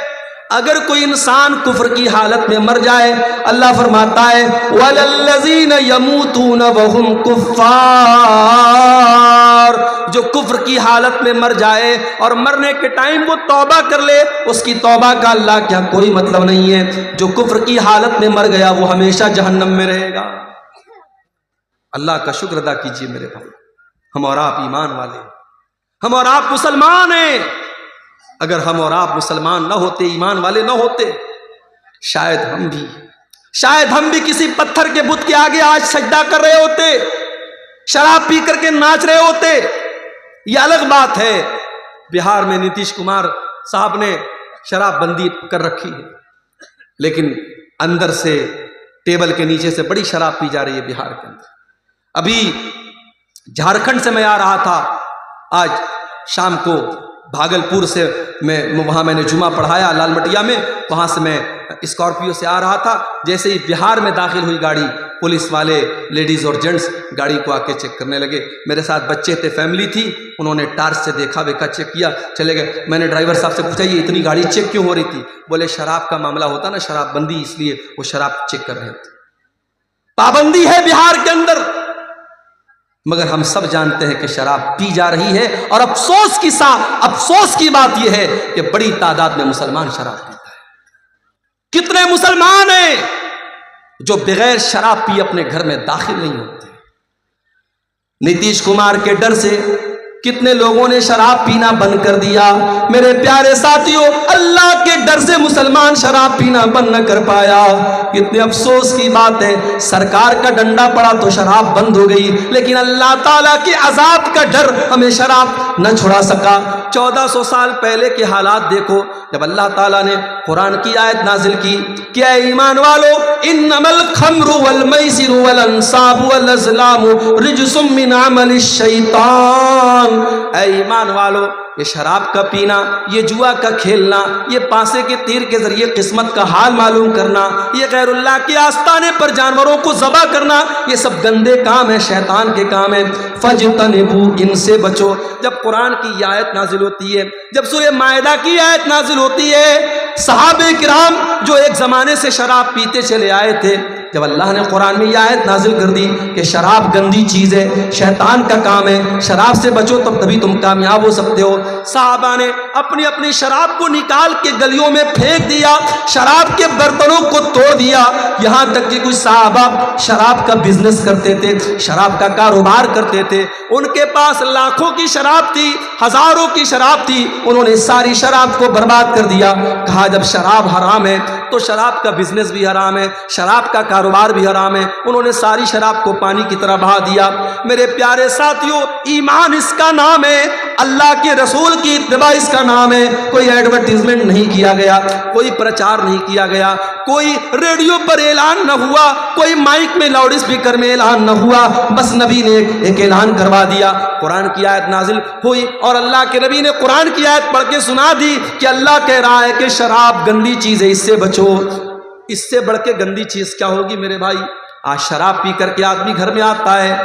اگر کوئی انسان کفر کی حالت میں مر جائے، اللہ فرماتا ہے وَلَلَّذِينَ يَمُوتُونَ وَهُمْ كُفَّارٌ، جو کفر کی حالت میں مر جائے اور مرنے کے ٹائم وہ توبہ کر لے، اس کی توبہ کا اللہ کیا کوئی مطلب نہیں ہے۔ جو کفر کی حالت میں مر گیا وہ ہمیشہ جہنم میں رہے گا۔ اللہ کا شکر ادا کیجئے میرے بھائی، ہم اور آپ ایمان والے، ہم اور آپ مسلمان ہیں۔ اگر ہم اور آپ مسلمان نہ ہوتے، ایمان والے نہ ہوتے، شاید ہم بھی کسی پتھر کے بت کے آگے آج سجدہ کر رہے ہوتے، شراب پی کر کے ناچ رہے ہوتے۔ یہ الگ بات ہے، بہار میں نتیش کمار صاحب نے شراب بندی کر رکھی ہے، لیکن اندر سے ٹیبل کے نیچے سے بڑی شراب پی جا رہی ہے بہار کے اندر۔ ابھی جھارکھنڈ سے میں آ رہا تھا، آج شام کو بھاگلپور سے وہاں میں نے جمعہ پڑھایا لال مٹیا میں، وہاں سے میں اسکارپیو سے آ رہا تھا۔ جیسے ہی بہار میں داخل ہوئی گاڑی، پولیس والے لیڈیز اور جینٹس گاڑی کو آ کے چیک کرنے لگے۔ میرے ساتھ بچے تھے، فیملی تھی، انہوں نے ٹارچ سے دیکھا ویکھا، چیک کیا، چلے گئے۔ میں نے ڈرائیور صاحب سے پوچھا یہ اتنی گاڑی چیک کیوں ہو رہی تھی؟ بولے شراب کا معاملہ ہوتا نا، شراب بندی، اس لیے وہ شراب چیک کر رہے تھے۔ پابندی ہے بہار کے اندر، مگر ہم سب جانتے ہیں کہ شراب پی جا رہی ہے، اور افسوس کی بات یہ ہے کہ بڑی تعداد میں مسلمان شراب پیتا ہے۔ کتنے مسلمان ہیں جو بغیر شراب پی اپنے گھر میں داخل نہیں ہوتے؟ نتیش کمار کے ڈر سے کتنے لوگوں نے شراب پینا بند کر دیا۔ میرے پیارے ساتھیوں، اللہ کے ڈر سے مسلمان شراب پینا بند نہ کر پایا۔ کتنے افسوس کی بات ہے، سرکار کا ڈنڈا پڑا تو شراب بند ہو گئی، لیکن اللہ تعالیٰ کے عذاب کا ڈر ہمیں شراب نہ چھڑا سکا۔ 1400 سال پہلے کے حالات دیکھو، جب اللہ تعالیٰ نے قرآن کی آیت نازل کی کہ اے ایمان والو، انما الخمر والمیسر والانصاب والازلام رجس من عمل الشیطان، اے ایمان والو، یہ شراب کا پینا، یہ جوا کا کھیلنا، یہ پانسے کے تیر کے ذریعے قسمت کا حال معلوم کرنا، یہ غیر اللہ کے آستانے پر جانوروں کو ذبح کرنا، یہ سب گندے کام ہیں، شیطان کے کام ہیں۔ فَاجْتَنِبُوا، ان سے بچو۔ جب قرآن کی آیت نازل ہوتی ہے. جب سورہ مائدہ کی آیت نازل ہوتی ہے، صحابہ کرام جو ایک زمانے سے شراب پیتے چلے آئے تھے، جب اللہ نے قرآن میں یہ آیت نازل کر دی کہ شراب گندی چیز ہے، شیطان کا کام ہے، شراب سے بچو تبھی تم کامیاب ہو سکتے ہو، صحابہ نے اپنی اپنی شراب کو نکال کے گلیوں میں پھینک دیا، شراب کے برتنوں کو توڑ دیا. یہاں تک کہ کچھ صحابہ شراب کا بزنس کرتے تھے، شراب کا کاروبار کرتے تھے، ان کے پاس لاکھوں کی شراب تھی، ہزاروں کی شراب تھی، انہوں نے ساری شراب کو برباد کر دیا. کہا جب شراب حرام ہے تو شراب کا بزنس بھی حرام ہے، شراب کا کاروبار بھی حرام ہے. انہوں نے ساری شراب کو پانی کی طرح بہا دیا. میرے پیارے ساتھیوں، ایمان اس کا نام ہے، اللہ کے رسول کی اتباع اس کا نام ہے. کوئی ایڈورٹیزمنٹ نہیں کیا گیا، کوئی پرچار نہیں کیا گیا، کوئی ریڈیو پر اعلان نہ ہوا، کوئی مائک میں لاؤڈ اسپیکر میں اعلان نہ ہوا، بس نبی نے ایک اعلان کروا دیا. قرآن کی آیت نازل ہوئی اور اللہ کے نبی نے قرآن کی آیت پڑھ کے سنا دی کہ اللہ کہہ رہا ہے کہ شراب گندی چیز ہے، اس سے بچو. اس سے بڑھ کے گندی چیز کیا ہوگی میرے بھائی؟ آج شراب پی کر کے آدمی گھر میں آتا ہے،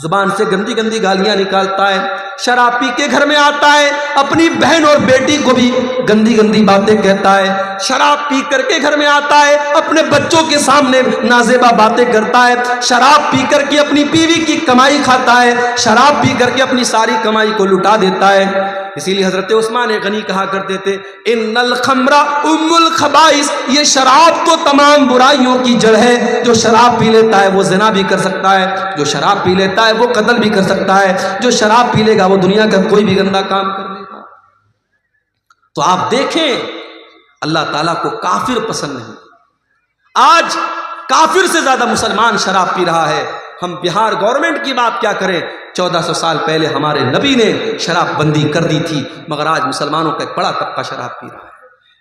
زبان سے گندی گندی گالیاں نکالتا ہے، شراب پی کے گھر میں آتا ہے، اپنی بہن اور بیٹی کو بھی گندی گندی باتیں کہتا ہے، شراب پی کر کے گھر میں آتا ہے، اپنے بچوں کے سامنے نازیبا باتیں کرتا ہے، شراب پی کر کے اپنی بیوی کی کمائی کھاتا ہے، شراب پی کر کے اپنی ساری کمائی کو لٹا دیتا ہے. اسی لیے حضرت عثمان غنی کہا کرتے تھے ان الخمر ام الخبائث، یہ شراب تو تمام برائیوں کی جڑ ہے. جو شراب پی لیتا ہے وہ زنا بھی کر سکتا ہے، جو شراب پی لیتا ہے وہ قتل بھی کر سکتا ہے، جو شراب پی لے گا وہ دنیا کا کوئی بھی گندا کام کر لے گا. تو آپ دیکھیں اللہ تعالیٰ کو کافر پسند نہیں. آج کافر سے زیادہ مسلمان شراب پی رہا ہے. ہم بہار گورنمنٹ کی بات کیا کریں، 1400 سال پہلے ہمارے نبی نے شراب بندی کر دی تھی، مگر آج مسلمانوں کا ایک بڑا طبقہ شراب پی رہا ہے.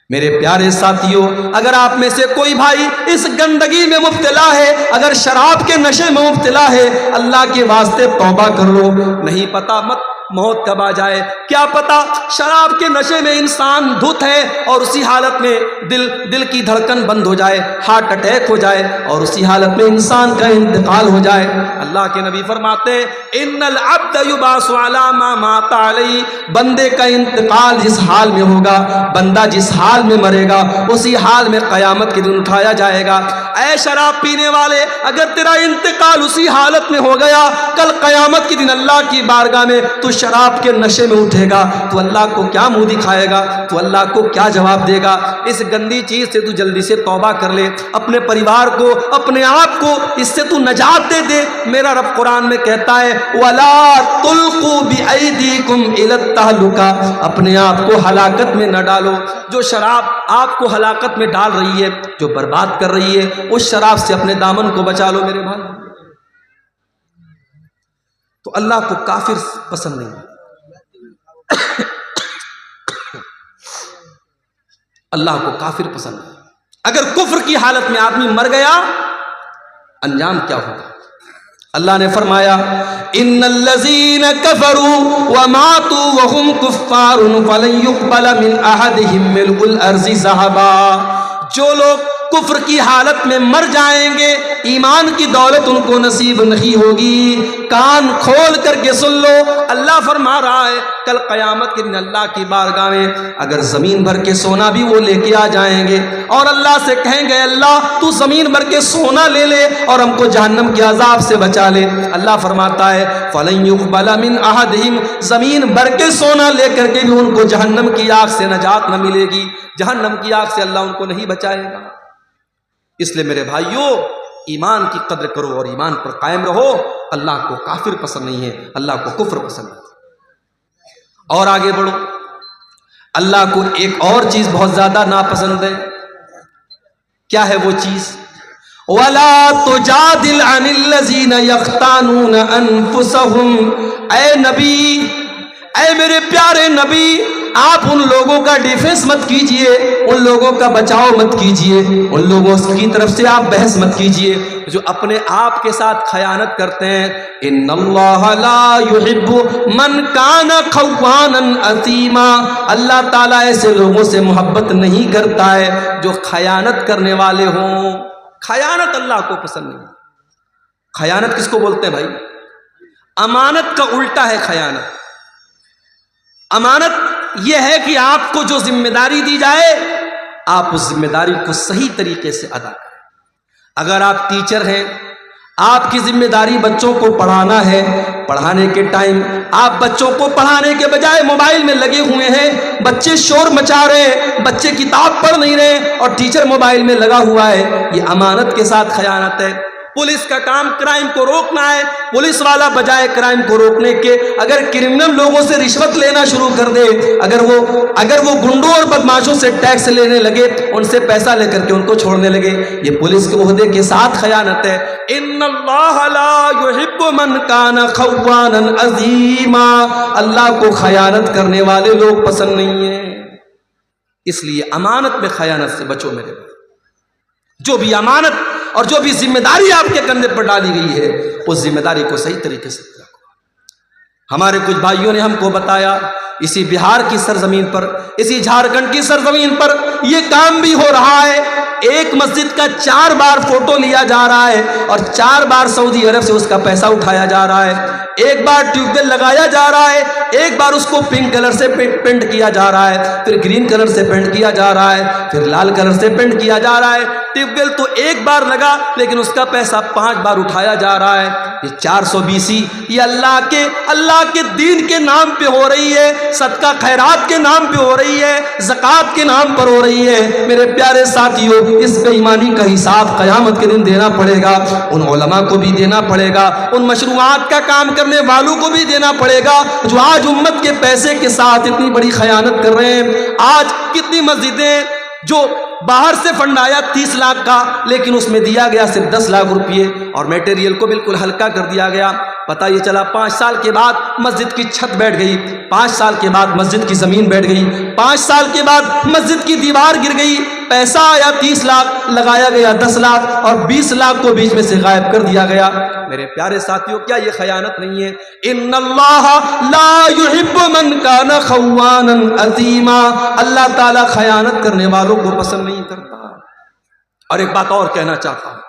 میرے پیارے ساتھیوں، اگر آپ میں سے کوئی بھائی اس گندگی میں مبتلا ہے، اگر شراب کے نشے میں مبتلا ہے، اللہ کے واسطے توبہ کر لو. نہیں پتا مت موت کب آ جائے، کیا پتا شراب کے نشے میں انسان دھت ہے اور اسی حالت میں دل کی دھڑکن بند ہو جائے، ہارٹ اٹیک ہو جائے اور اسی حالت میں انسان کا انتقال ہو جائے. اللہ کے نبی فرماتے ہیں ان العبد یبعث علی ما مات علیہ، بندے کا انتقال جس حال میں ہوگا، بندہ جس حال میں مرے گا اسی حال میں قیامت کے دن اٹھایا جائے گا. اے شراب پینے والے، اگر تیرا انتقال اسی حالت میں ہو گیا، کل قیامت کے دن اللہ کی بارگاہ میں تو شراب کے نشے میں اٹھے گا، تو اللہ کو کیا منہ دکھائے گا، تو اللہ کو کیا جواب دے گا؟ اس گندی چیز سے تو جلدی سے توبہ کر لے، اپنے پریوار کو، اپنے آپ کو اس سے تو نجات دے دے. میرا رب قرآن میں کہتا ہے وَلَا تُلْقُوا بِأَيْدِيكُمْ إِلَى التَّهْلُكَةِ، اپنے آپ کو ہلاکت میں نہ ڈالو. جو شراب آپ کو ہلاکت میں ڈال رہی ہے، جو برباد کر رہی ہے، اس شراب سے اپنے دامن کو بچا لو میرے بھائی. تو اللہ کو کافر پسند نہیں. اللہ کو کافر پسند نہیں. اگر کفر کی حالت میں آدمی مر گیا، انجام کیا ہوگا؟ اللہ نے فرمایا ان الذین کفروا وماتوا وهم کفار فلن يقبل من احدهم ملء الارض ذهبا. جو لوگ کفر کی حالت میں مر جائیں گے، ایمان کی دولت ان کو نصیب نہیں ہوگی. کان کھول کر کے سن لو، اللہ فرما رہا ہے کل قیامت کے دن اللہ کی بارگاہ میں اگر زمین بھر کے سونا بھی وہ لے کے آ جائیں گے اور اللہ سے کہیں گے اللہ تو زمین بھر کے سونا لے لے اور ہم کو جہنم کے عذاب سے بچا لے، اللہ فرماتا ہے فَلَن يُقْبَلَ مِنْ أَحَدِهِمْ، زمین بھر کے سونا لے کر کے بھی ان کو جہنم کی آگ سے نجات نہ ملے گی، جہنم کی آگ سے اللہ ان کو نہیں بچائے گا. اس لیے میرے بھائیوں، ایمان کی قدر کرو اور ایمان پر قائم رہو. اللہ کو کافر پسند نہیں ہے، اللہ کو کفر پسند ہے. اور آگے بڑھو، اللہ کو ایک اور چیز بہت زیادہ ناپسند ہے. کیا ہے وہ چیز؟ وَلَا تُجَادِلْ عَنِ الَّذِينَ يَخْتَانُونَ أَنفُسَهُمْ. اے نبی، اے میرے پیارے نبی، آپ ان لوگوں کا ڈیفنس مت کیجئے، ان لوگوں کا بچاؤ مت کیجئے، ان لوگوں کی طرف سے آپ بحث مت کیجئے جو اپنے آپ کے ساتھ خیانت کرتے ہیں. ان اللہ لا يحب من کان خوانا اثیما. اللہ تعالیٰ ایسے لوگوں سے محبت نہیں کرتا ہے جو خیانت کرنے والے ہوں. خیانت اللہ کو پسند نہیں. خیانت کس کو بولتے ہیں بھائی؟ امانت کا الٹا ہے خیانت. امانت یہ ہے کہ آپ کو جو ذمہ داری دی جائے آپ اس ذمہ داری کو صحیح طریقے سے ادا کریں۔ اگر آپ ٹیچر ہیں، آپ کی ذمہ داری بچوں کو پڑھانا ہے، پڑھانے کے ٹائم آپ بچوں کو پڑھانے کے بجائے موبائل میں لگے ہوئے ہیں، بچے شور مچا رہے ہیں، بچے کتاب پڑھ نہیں رہے اور ٹیچر موبائل میں لگا ہوا ہے، یہ امانت کے ساتھ خیانت ہے۔ پولیس کا کام کرائم کو روکنا ہے، پولیس والا بجائے کرائم کو روکنے کے اگر کرمنل لوگوں سے رشوت لینا شروع کر دے، اگر وہ گنڈوں اور بدماشوں سے ٹیکس لینے لگے، ان سے پیسہ لے کر کے ان کو چھوڑنے لگے، یہ پولیس کے عہدے کے ساتھ خیانت ہے۔ ان اللہ لا یحب من کان خوانا عظیما، اللہ کو خیانت کرنے والے لوگ پسند نہیں ہیں، اس لیے امانت میں خیانت سے بچو میرے بھائی۔ جو بھی امانت اور جو بھی ذمہ داری آپ کے کندھے پر ڈالی گئی ہے اس ذمہ داری کو صحیح طریقے سے رکھو۔ ہمارے کچھ بھائیوں نے ہم کو بتایا اسی بہار کی سرزمین پر، اسی جھارکھنڈ کی سرزمین پر یہ کام بھی ہو رہا ہے، ایک مسجد کا 4 بار فوٹو لیا جا رہا ہے اور 4 بار سعودی عرب سے اس کا پیسہ اٹھایا جا رہا ہے، ایک بار ٹیوب ویل لگایا جا رہا ہے، ایک بار اس کو پنک کلر سے پینٹ کیا جا رہا ہے، پھر گرین کلر سے پینٹ کیا جا رہا ہے، پھر لال کلر سے پینٹ کیا جا رہا ہے۔ ٹیوب ویل تو ایک بار لگا لیکن اس کا پیسہ 5 بار اٹھایا جا رہا ہے۔ یہ 420 یہ اللہ کے دین کے نام پہ ہو رہی ہے، صدقہ خیرات کے نام پہ ہو رہی ہے، زکوٰۃ کے نام پر ہو رہی ہے۔ میرے پیارے ساتھیوں، اس بے ایمانی کا حساب قیامت کے دن دینا پڑے گا، ان علماء کو بھی دینا پڑے گا، ان مشروعات کا کام کرنے والوں کو بھی دینا پڑے گا جو آج امت کے پیسے کے ساتھ اتنی بڑی خیانت کر رہے ہیں۔ آج کتنی مسجدیں جو باہر سے فنڈ آیا 30 لاکھ کا لیکن اس میں دیا گیا صرف 10 لاکھ روپئے اور میٹیریل کو بالکل ہلکا کر دیا گیا۔ پتہ یہ چلا 5 سال کے بعد مسجد کی چھت بیٹھ گئی، 5 سال کے بعد مسجد کی زمین بیٹھ گئی، 5 سال کے بعد مسجد کی دیوار گر گئی، پیسہ آیا 30 لاکھ، لگایا گیا 10 لاکھ اور 20 لاکھ کو بیچ میں سے غائب کر دیا گیا۔ میرے پیارے ساتھیوں، کیا یہ خیانت نہیں ہے؟ ان اللہ لا یحب من کان خوانا عظیما، اللہ تعالیٰ خیانت کرنے والوں کو پسند نہیں کرتا۔ اور ایک بات اور کہنا چاہتا ہوں،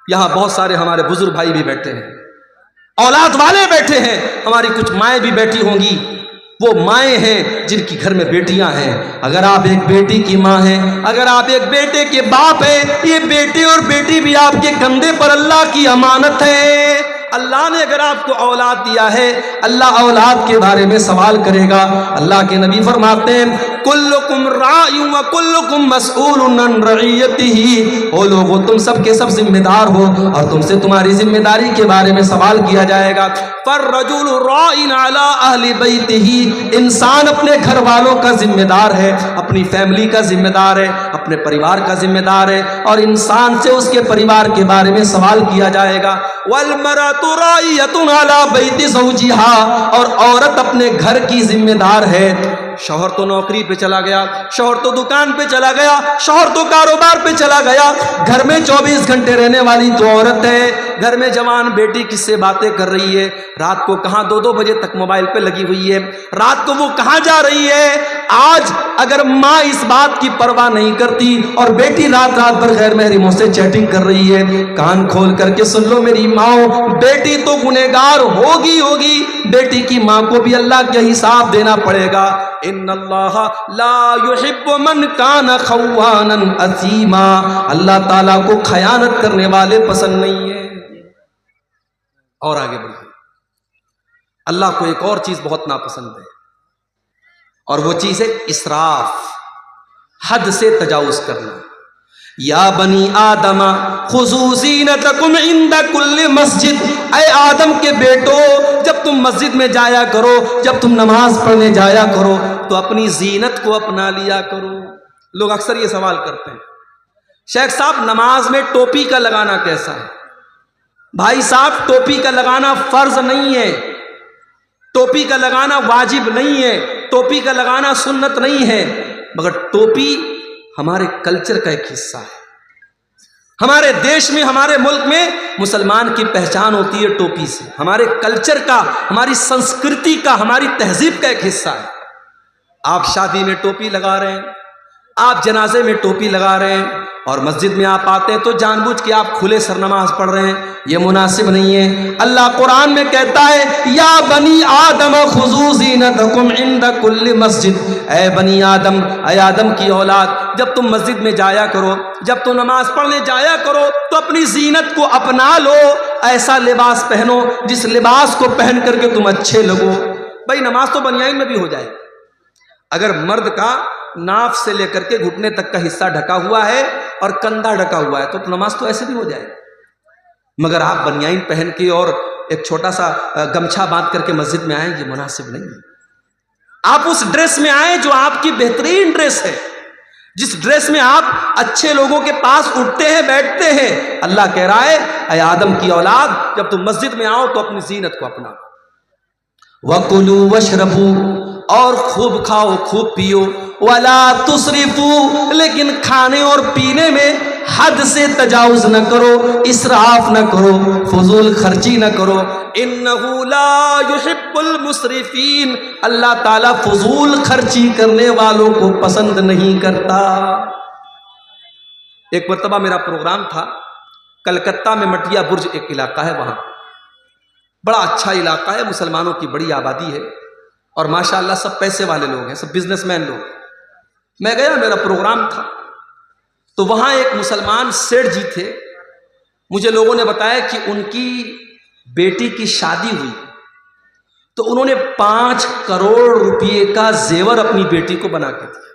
یہاں بہت سارے ہمارے بزرگ بھائی بھی بیٹھے ہیں، اولاد والے بیٹھے ہیں، ہماری کچھ مائیں بھی بیٹھی ہوں گی، وہ مائیں ہیں جن کی گھر میں بیٹیاں ہیں۔ اگر آپ ایک بیٹی کی ماں ہیں، اگر آپ ایک بیٹے کے باپ ہیں، یہ بیٹے اور بیٹی بھی آپ کے کندھے پر اللہ کی امانت ہے۔ اللہ نے اگر آپ کو اولاد دیا ہے، اللہ اولاد کے بارے میں سوال کرے گا۔ اللہ کے نبی فرماتے ہیں کلکم راع و کلکم مسئول عن رعیتہ، او لوگو تم سب کے سب ذمہ دار ہو اور تم سے تمہاری ذمہ داری کے بارے میں سوال کیا جائے گا۔ فالرجل راع علی اہل بیتہ، انسان اپنے گھر والوں کا ذمہ دار ہے، اپنی فیملی کا ذمہ دار ہے، اپنے پریوار کا ذمہ دار ہے اور انسان سے اس کے پریوار کے بارے میں سوال کیا جائے گا۔ والمرأۃ راعیۃ علی بیت زوجہا، اور عورت اپنے گھر کی ذمہ دار ہے۔ شوہر تو نوکری پہ چلا گیا، شوہر تو دکان پہ چلا گیا، شوہر تو کاروبار پہ چلا گیا، گھر میں 24 گھنٹے رہنے والی تو عورت ہے۔ گھر میں جوان بیٹی کس سے باتیں کر رہی ہے، رات کو کہاں 2-2 بجے تک موبائل پہ لگی ہوئی ہے، رات کو وہ کہاں جا رہی ہے۔ آج اگر ماں اس بات کی پرواہ نہیں کرتی اور بیٹی رات رات بھر غیر محرموں سے چیٹنگ کر رہی ہے، کان کھول کر کے سن لو میری ماؤں، بیٹی تو گنہگار ہوگی، بیٹی کی ماں کو بھی اللہ کا حساب دینا پڑے گا۔ ان اللہ لا یحب من کان خوانا عظیما، اللہ تعالیٰ کو خیانت کرنے والے پسند نہیں ہیں۔ اور آگے بڑھیں، اللہ کو ایک اور چیز بہت ناپسند ہے اور وہ چیز ہے اسراف، حد سے تجاوز کرنا۔ یا بنی آدم خذوا زینتکم عند کل مسجد، اے آدم کے بیٹو، جب تم مسجد میں جایا کرو، جب تم نماز پڑھنے جایا کرو تو اپنی زینت کو اپنا لیا کرو۔ لوگ اکثر یہ سوال کرتے ہیں شیخ صاحب نماز میں ٹوپی کا لگانا کیسا ہے؟ بھائی صاحب ٹوپی کا لگانا فرض نہیں ہے، ٹوپی کا لگانا واجب نہیں ہے، ٹوپی کا لگانا سنت نہیں ہے، مگر ٹوپی ہمارے کلچر کا ایک حصہ ہے۔ ہمارے دیش میں، ہمارے ملک میں مسلمان کی پہچان ہوتی ہے ٹوپی سے، ہمارے کلچر کا، ہماری سنسکرتی کا، ہماری تہذیب کا ایک حصہ ہے۔ آپ شادی میں ٹوپی لگا رہے ہیں، آپ جنازے میں ٹوپی لگا رہے ہیں، اور مسجد میں آپ آتے ہیں تو جان بوجھ کے آپ کھلے سر نماز پڑھ رہے ہیں، یہ مناسب نہیں ہے۔ اللہ قرآن میں کہتا ہے یا بنی آدم خذوا زینتکم عند کل مسجد، اے بنی آدم، اے آدم کی اولاد، جب تم مسجد میں جایا کرو، جب تم نماز پڑھنے جایا کرو تو اپنی زینت کو اپنا لو، ایسا لباس پہنو جس لباس کو پہن کر کے تم اچھے لگو۔ بھائی نماز تو بنیان میں بھی ہو جائے، اگر مرد کا ناف سے لے کر کے گھٹنے تک کا حصہ ڈھکا ہوا ہے اور کندھا ڈھکا ہوا ہے تو نماز تو ایسے بھی ہو جائے، مگر آپ بنیان پہن کے اور ایک چھوٹا سا گمچھا باندھ کر کے مسجد میں آئیں، یہ مناسب نہیں ہے۔ آپ اس ڈریس میں آئیں جو آپ کی بہترین ڈریس ہے، جس ڈریس میں آپ اچھے لوگوں کے پاس اٹھتے ہیں بیٹھتے ہیں۔ اللہ کہہ رہا ہے اے آدم کی اولاد، جب تم مسجد میں آؤ تو اپنی زینت کو اپنا۔ وَكُلُوا وَاشْرَبُوا، اور خوب کھاؤ خوب پیو، وَلَا تُسْرِفُوا، لیکن کھانے اور پینے میں حد سے تجاوز نہ کرو، اسراف نہ کرو، فضول خرچی نہ کرو۔ إِنَّهُ لَا يُحِبُّ الْمُسْرِفِينَ، اللہ تعالیٰ فضول خرچی کرنے والوں کو پسند نہیں کرتا۔ ایک مرتبہ میرا پروگرام تھا کلکتہ میں، مٹیا برج ایک علاقہ ہے، وہاں بڑا اچھا علاقہ ہے، مسلمانوں کی بڑی آبادی ہے اور ماشاءاللہ سب پیسے والے لوگ ہیں، سب بزنس مین لوگ۔ میں گیا، میرا پروگرام تھا، تو وہاں ایک مسلمان سیٹھ جی تھے، مجھے لوگوں نے بتایا کہ ان کی بیٹی کی شادی ہوئی تو انہوں نے 5 کروڑ روپے کا زیور اپنی بیٹی کو بنا کے دیا۔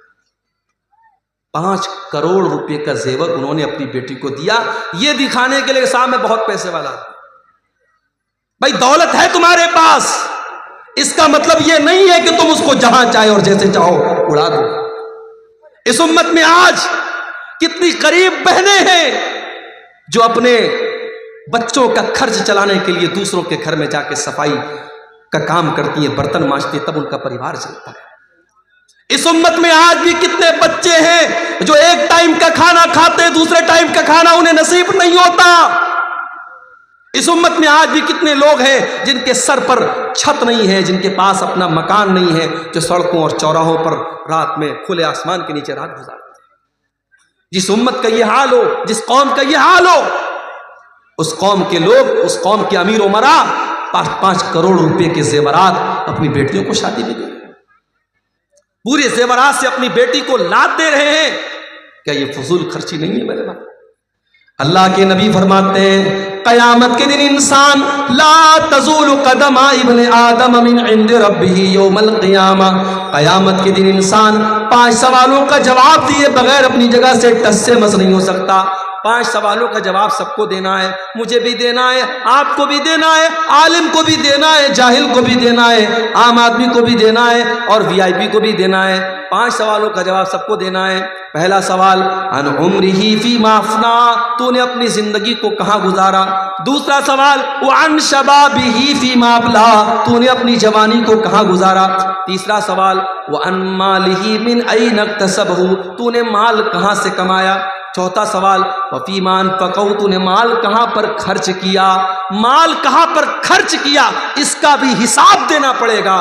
5 کروڑ روپے کا زیور انہوں نے اپنی بیٹی کو دیا، یہ دکھانے کے لیے صاحب میں بہت پیسے والا ہوں۔ بھائی دولت ہے تمہارے پاس، اس کا مطلب یہ نہیں ہے کہ تم اس کو جہاں چاہے اور جیسے چاہو اڑا دو۔ اس امت میں آج کتنی قریب بہنیں ہیں جو اپنے بچوں کا خرچ چلانے کے لیے دوسروں کے گھر میں جا کے صفائی کا کام کرتی ہیں، برتن مانجتی ہیں، تب ان کا پریوار چلتا ہے۔ اس امت میں آج بھی کتنے بچے ہیں جو ایک ٹائم کا کھانا کھاتے ہیں، دوسرے ٹائم کا کھانا انہیں نصیب نہیں ہوتا۔ اس امت میں آج بھی کتنے لوگ ہیں جن کے سر پر چھت نہیں ہے، جن کے پاس اپنا مکان نہیں ہے، جو سڑکوں اور چوراہوں پر رات میں کھلے آسمان کے نیچے رات گزارتے ہیں۔ جس امت کا یہ حال ہو، جس قوم کا یہ حال ہو، اس قوم کے لوگ، اس قوم کے امیر امرا 5 کروڑ روپے کے زیورات اپنی بیٹیوں کو شادی میں دے رہے ہیں، پورے زیورات سے اپنی بیٹی کو لاد دے رہے ہیں۔ کیا یہ فضول خرچی نہیں ہے میرے بھائی؟ اللہ کے نبی فرماتے ہیں قیامت کے دن انسان لا تزول قدم ابن آدم من عند ربه یوم القیامہ، قیامت کے دن انسان 5 سوالوں کا جواب دیے بغیر اپنی جگہ سے ٹس سے مس نہیں ہو سکتا۔ 5 سوالوں کا جواب سب کو دینا ہے، مجھے بھی دینا ہے، آپ کو بھی دینا ہے، عالم کو بھی دینا ہے، جاہل کو بھی دینا ہے، عام آدمی کو بھی دینا ہے اور VIP کو بھی دینا ہے۔ 5 سوالوں کا جواب سب کو دینا ہے۔ پہلا سوال عن عمرہ فیما افنا، تو نے اپنی زندگی کو کہاں گزارا۔ دوسرا سوال وعن شبابہ فیما ابلا، تو نے اپنی جوانی کو کہاں گزارا۔ تیسرا سوال وعن مالہ من این اکتسبہ، تو نے مال کہاں سے کمایا۔ چوتھا سوال وفیما انفقہ، تو نے مال کہاں پر خرچ کیا، مال کہاں پر خرچ کیا، اس کا بھی حساب دینا پڑے گا۔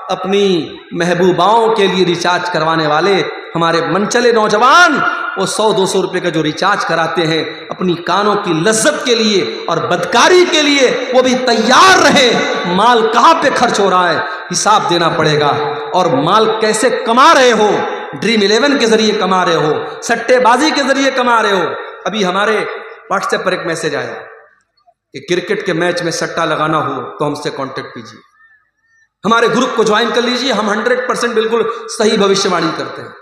اپنی محبوباؤں کے لیے ریچارج کروانے والے ہمارے منچلے نوجوان، وہ 100-200 روپے کا جو ریچارج کراتے ہیں اپنی کانوں کی لذت کے لیے اور بدکاری کے لیے، وہ بھی تیار رہے۔ مال کہاں پہ خرچ ہو رہا ہے حساب دینا پڑے گا، اور مال کیسے کما رہے ہو، ڈریم 11 کے ذریعے کما رہے ہو، سٹے بازی کے ذریعے کما رہے ہو۔ ابھی ہمارے واٹس ایپ پر ایک میسج آیا کہ کرکٹ کے میچ میں سٹا لگانا ہو تو ہم سے کانٹیکٹ کیجیے، ہمارے گروپ کو جوائن کر لیجیے، ہم 100% بالکل صحیح بھوشیہ وانی کرتے ہیں۔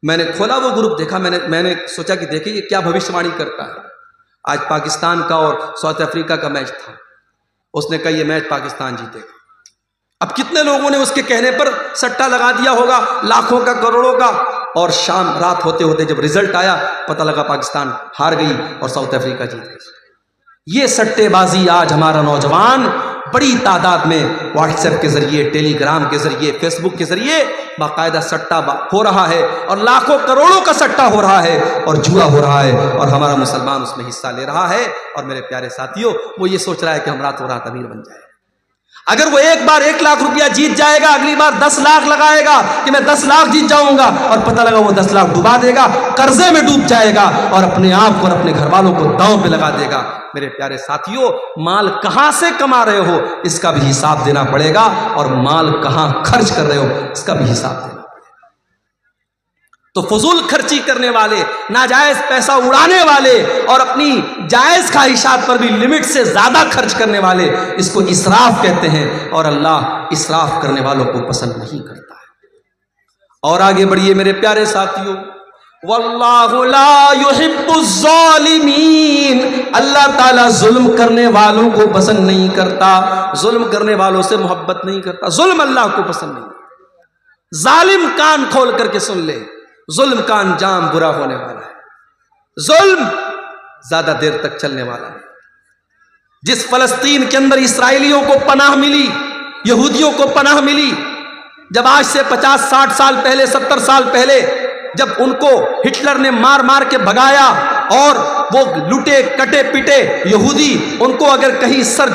میں نے کھولا وہ گروپ، دیکھا، میں نے سوچا کہ دیکھیں یہ کیا بھوشیہ وانی کرتا ہے۔ آج پاکستان کا اور ساؤتھ افریقہ کا میچ تھا، اس نے کہا یہ میچ پاکستان جیتے گا۔ اب کتنے لوگوں نے اس کے کہنے پر سٹا لگا دیا ہوگا، لاکھوں کا، کروڑوں کا، اور شام رات ہوتے ہوتے جب رزلٹ آیا پتہ لگا پاکستان ہار گئی اور ساؤتھ افریقہ جیت گئی۔ یہ سٹے بازی آج ہمارا نوجوان بڑی تعداد میں واٹس ایپ کے ذریعے، ٹیلی گرام کے ذریعے، فیس بک کے ذریعے باقاعدہ سٹا ہو رہا ہے، اور لاکھوں کروڑوں کا سٹا ہو رہا ہے اور جوا ہو رہا ہے، اور ہمارا مسلمان اس میں حصہ لے رہا ہے۔ اور میرے پیارے ساتھیوں، وہ یہ سوچ رہا ہے کہ ہم راتوں رات امیر بن جائیں۔ اگر وہ ایک بار 1 لاکھ روپیہ جیت جائے گا، اگلی بار 10 لاکھ لگائے گا کہ میں 10 لاکھ جیت جاؤں گا، اور پتہ لگا وہ 10 لاکھ ڈبا دے گا، قرضے میں ڈوب جائے گا اور اپنے آپ کو اور اپنے گھر والوں کو داؤں پہ لگا دے گا۔ میرے پیارے ساتھیوں، مال کہاں سے کما رہے ہو اس کا بھی حساب دینا پڑے گا، اور مال کہاں خرچ کر رہے ہو اس کا بھی حساب دینا پڑے گا۔ تو فضول خرچی کرنے والے، ناجائز پیسہ اڑانے والے اور اپنی جائز خواہشات پر بھی لمٹ سے زیادہ خرچ کرنے والے، اس کو اسراف کہتے ہیں، اور اللہ اسراف کرنے والوں کو پسند نہیں کرتا ہے۔ اور آگے بڑھیے میرے پیارے ساتھیوں، واللہ لا یحب الظالمین، اللہ تعالیٰ ظلم کرنے والوں کو پسند نہیں کرتا، ظلم کرنے والوں سے محبت نہیں کرتا، ظلم اللہ کو پسند نہیں۔ ظالم کان کھول کر کے سن لے، ظلم کا انجام برا ہونے والا ہے، ظلم زیادہ دیر تک چلنے والا نہیں۔ جس فلسطین کے اندر اسرائیلیوں کو پناہ ملی، یہودیوں کو پناہ ملی، جب آج سے 50-60 سال پہلے، 70 سال پہلے جب ان کو ہٹلر نے مار مار کے بھگایا اور وہ لٹے کٹے پٹے یہودی، ان کو اگر کہیں سر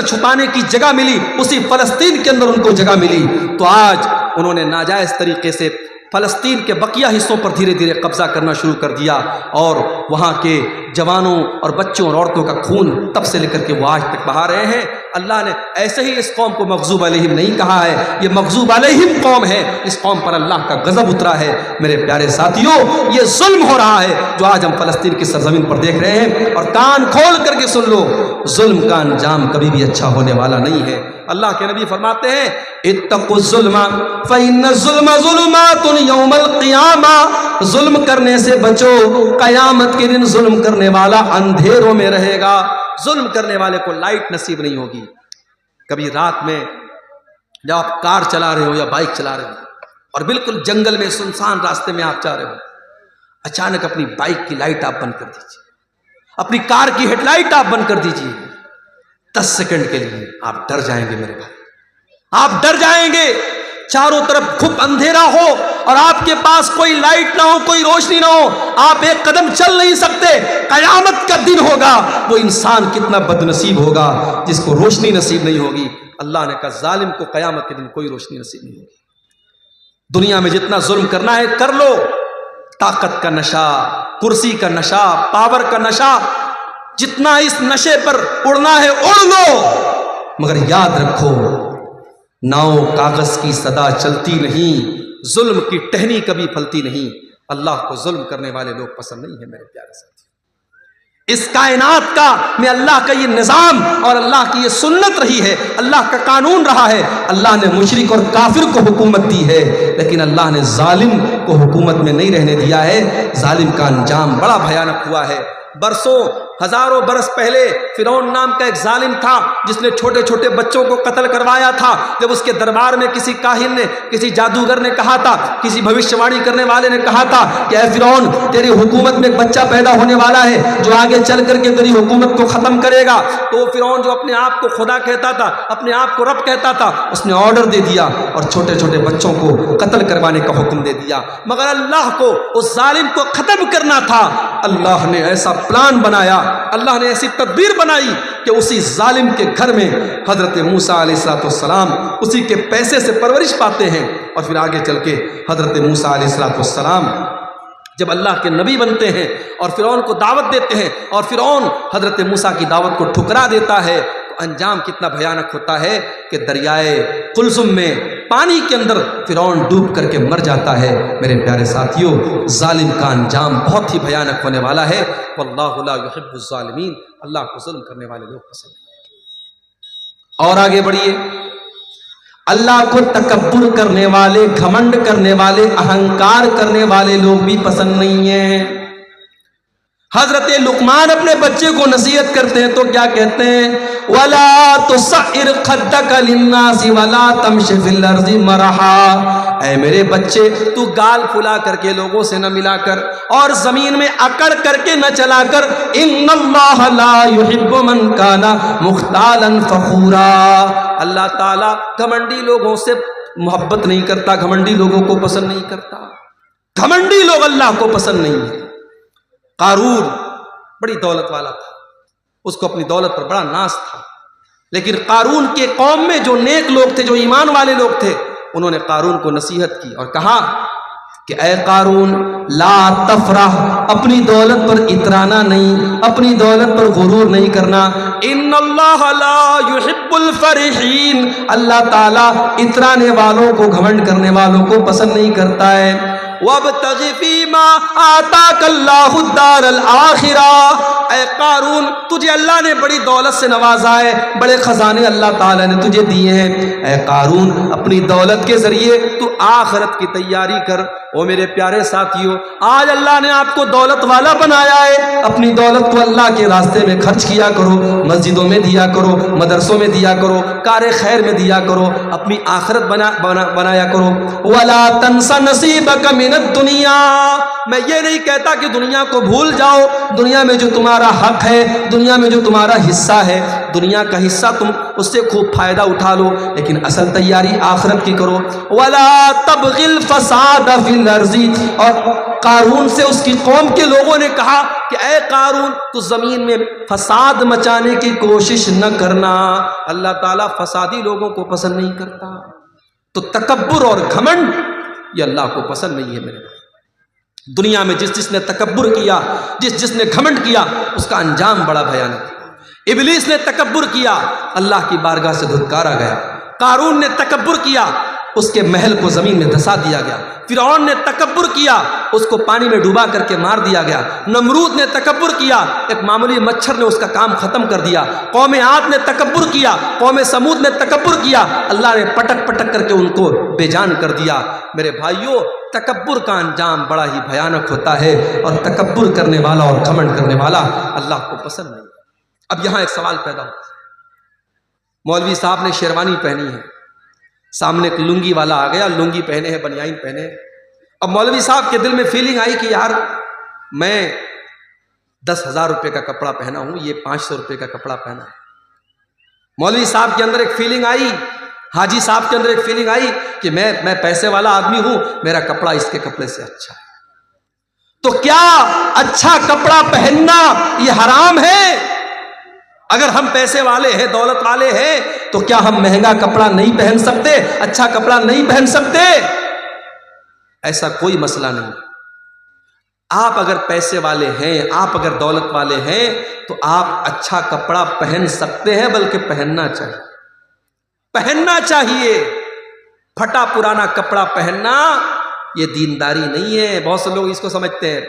چھپانے کی جگہ ملی، اسی فلسطین کے اندر ان کو جگہ ملی، تو آج انہوں نے ناجائز طریقے سے فلسطین کے بقیہ حصوں پر دھیرے دھیرے قبضہ کرنا شروع کر دیا، اور وہاں کے جوانوں اور بچوں اور عورتوں کا خون تب سے لے کر کے وہ آج تک بہا رہے ہیں۔ اللہ نے ایسے ہی اس قوم کو مغضوب علیہم نہیں کہا ہے، یہ مغضوب علیہم قوم ہے، اس قوم پر اللہ کا غضب اترا ہے۔ میرے پیارے ساتھیوں، یہ ظلم ہو رہا ہے جو آج ہم فلسطین کی سرزمین پر دیکھ رہے ہیں، اور کان کھول کر کے سن لو، ظلم کا انجام کبھی بھی اچھا ہونے والا نہیں ہے۔ اللہ کے نبی فرماتے ہیں اتقوا الظلم فإن الظلم ظلمات یوم القیامہ، ظلم کرنے سے بچو، قیامت کے دن ظلم کرنے والا اندھیروں میں رہے گا۔ ظلم کرنے والے کو لائٹ نصیب نہیں ہوگی۔ کبھی رات میں جب آپ کار چلا رہے ہو یا بائک چلا رہے ہو اور بالکل جنگل میں سنسان راستے میں آپ جا رہے ہو، اچانک اپنی بائک کی لائٹ آپ بند کر دیجیے، اپنی کار کی ہیڈ لائٹ آپ بند کر دیجیے، 10 سیکنڈ کے لیے آپ ڈر جائیں گے میرے بھائی، آپ ڈر جائیں گے۔ چاروں طرف خوب اندھیرا ہو اور آپ کے پاس کوئی لائٹ نہ ہو، کوئی روشنی نہ ہو، آپ ایک قدم چل نہیں سکتے۔ قیامت کا دن ہوگا، وہ انسان کتنا بد نصیب ہوگا جس کو روشنی نصیب نہیں ہوگی۔ اللہ نے کہا ظالم کو قیامت کے دن کوئی روشنی نصیب نہیں ہوگی۔ دنیا میں جتنا ظلم کرنا ہے کر لو، طاقت کا نشہ، کرسی کا نشہ، پاور کا نشہ، جتنا اس نشے پر اڑنا ہے اڑ لو، مگر یاد رکھو ناؤ کاغذ کی صدا چلتی نہیں، ظلم کی ٹہنی کبھی پھلتی نہیں۔ اللہ کو ظلم کرنے والے لوگ پسند نہیں ہیں میرے پیارے ساتھی۔ اس کائنات کا میں اللہ کا یہ نظام اور اللہ کی یہ سنت رہی ہے، اللہ کا قانون رہا ہے۔ اللہ نے مشرک اور کافر کو حکومت دی ہے، لیکن اللہ نے ظالم کو حکومت میں نہیں رہنے دیا ہے۔ ظالم کا انجام بڑا بھیانک ہوا ہے۔ برسوں ہزاروں برس پہلے فرعون نام کا ایک ظالم تھا جس نے چھوٹے چھوٹے بچوں کو قتل کروایا تھا۔ جب اس کے دربار میں کسی کاہن نے، کسی جادوگر نے کہا تھا، کسی بھوشیوانی کرنے والے نے کہا تھا کہ اے فرعون، تیری حکومت میں ایک بچہ پیدا ہونے والا ہے جو آگے چل کر کے تیری حکومت کو ختم کرے گا، تو فرعون جو اپنے آپ کو خدا کہتا تھا، اپنے آپ کو رب کہتا تھا، اس نے آرڈر دے دیا اور چھوٹے چھوٹے بچوں کو قتل کروانے کا حکم دے دیا۔ مگر اللہ کو اس ظالم کو ختم کرنا تھا، اللہ نے ایسا پلان بنایا، اللہ نے ایسی تدبیر بنائی کہ اسی ظالم کے گھر میں حضرت موسیٰ علیہ السلام اسی کے پیسے سے پرورش پاتے ہیں، اور پھر آگے چل کے حضرت موسیٰ علیہ السلام جب اللہ کے نبی بنتے ہیں اور فرعون کو دعوت دیتے ہیں اور فرعون حضرت موسیٰ کی دعوت کو ٹھکرا دیتا ہے، تو انجام کتنا بھیانک ہوتا ہے کہ دریائے قلزم میں پانی کے اندر فرعون ڈوب کر کے مر جاتا ہے۔ میرے پیارے ساتھیوں، ظالم کا انجام بہت ہی بھیانک ہونے والا ہے۔ واللہ لا یحب الظالمین، اللہ کو ظلم کرنے والے لوگ پسند ہیں۔ اور آگے بڑھیے، اللہ کو تکبر کرنے والے، گھمنڈ کرنے والے، اہنکار کرنے والے لوگ بھی پسند نہیں ہیں۔ حضرت لقمان اپنے بچے کو نصیحت کرتے ہیں تو کیا کہتے ہیں؟ وَلَا تُسَعِّرْ خَدَّكَ لِلنَّاسِ وَلَا تَمْشِ فِي الْأَرْضِ مَرَحًا، اے میرے بچے تو گال پھلا کر کے لوگوں سے نہ ملا کر اور زمین میں اکڑ کر کے نہ چلا کر۔ إِنَّ اللَّهَ لَا يُحِبُّ مَنْ كَانَ مُخْتَالًا فَخُورًا، اللہ تعالیٰ گھمنڈی لوگوں سے محبت نہیں کرتا، گھمنڈی لوگوں کو پسند نہیں کرتا۔ گھمنڈی لوگ اللہ کو پسند نہیں ہیں۔ قارون بڑی دولت والا تھا، اس کو اپنی دولت پر بڑا ناز تھا، لیکن قارون کے قوم میں جو نیک لوگ تھے، جو ایمان والے لوگ تھے، انہوں نے قارون کو نصیحت کی اور کہا کہ اے قارون لا تفرح، اپنی دولت پر اترانا نہیں، اپنی دولت پر غرور نہیں کرنا. ان اللہ لا يحب الفرحین، اللہ تعالیٰ اترانے والوں کو، گھمنڈ کرنے والوں کو پسند نہیں کرتا ہے. وابتغ فیما آتاک اللہ الدار الآخرہ، اے قارون تجھے اللہ نے بڑی دولت سے نوازا ہے، بڑے خزانے اللہ تعالیٰ نے تجھے دیے ہیں. اے قارون اپنی دولت کے ذریعے تو آخرت کی تیاری کر. او میرے پیارے ساتھیوں، آج اللہ نے آپ کو دولت والا بنایا ہے، اپنی دولت کو اللہ کے راستے میں خرچ کیا کرو، مسجدوں میں دیا کرو، مدرسوں میں دیا کرو، کار خیر میں دیا کرو، اپنی آخرت بنایا کرو. وَلَا تَنْسَ نَصِيبَكَ مِنَ الدُّنْيَا، میں یہ نہیں کہتا کہ دنیا کو بھول جاؤ، دنیا میں جو تمہارا حق ہے، دنیا میں جو تمہارا حصہ ہے، دنیا کا حصہ تم اس سے خوب فائدہ اٹھا لو، لیکن اصل تیاری آخرت کی کرو. وَلَا تَبْغِ الْفَسَادَ فِي الْأَرْضِ، اور قارون سے اس کی قوم کے لوگوں نے کہا کہ اے قارون تو زمین میں فساد مچانے کی کوشش نہ کرنا، اللہ تعالیٰ فسادی لوگوں کو پسند نہیں کرتا. تو تکبر اور گھمنڈ یہ اللہ کو پسند نہیں ہے میرے بھائی. دنیا میں جس نے تکبر کیا، جس نے گھمنڈ کیا، اس کا انجام بڑا بھیانک. ابلیس نے تکبر کیا، اللہ کی بارگاہ سے دھتکارا گیا. قارون نے تکبر کیا، اس کے محل کو زمین میں دھسا دیا گیا. فرعون نے تکبر کیا، اس کو پانی میں ڈوبا کر کے مار دیا گیا. نمرود نے تکبر کیا، ایک معمولی مچھر نے اس کا کام ختم کر دیا. قوم عاد نے تکبر کیا، قوم سمود نے تکبر کیا، اللہ نے پٹک پٹک کر کے ان کو بے جان کر دیا. میرے بھائیوں، تکبر کا انجام بڑا ہی بھیانک ہوتا ہے، اور تکبر کرنے والا اور گھمنڈ کرنے والا اللہ کو پسند نہیں. اب یہاں ایک سوال پیدا ہوتا ہے. مولوی صاحب نے شیروانی پہنی ہے، سامنے ایک لنگی والا آ گیا، لنگی پہنے ہے، بنیان پہنے ہے. اب مولوی صاحب کے دل میں فیلنگ آئی کہ یار میں 10,000 روپے کا کپڑا پہنا ہوں، یہ 500 روپے کا کپڑا پہنا ہے. مولوی صاحب کے اندر ایک فیلنگ آئی، حاجی صاحب کے اندر ایک فیلنگ آئی کہ میں پیسے والا آدمی ہوں، میرا کپڑا اس کے کپڑے سے اچھا ہے. تو کیا اچھا کپڑا پہننا یہ حرام ہے؟ اگر ہم پیسے والے ہیں، دولت والے ہیں، تو کیا ہم مہنگا کپڑا نہیں پہن سکتے، اچھا کپڑا نہیں پہن سکتے؟ ایسا کوئی مسئلہ نہیں. آپ اگر پیسے والے ہیں، آپ اگر دولت والے ہیں، تو آپ اچھا کپڑا پہن سکتے ہیں، بلکہ پہننا چاہیے. پہننا چاہیے. پھٹا پرانا کپڑا پہننا یہ دینداری نہیں ہے. بہت سے لوگ اس کو سمجھتے ہیں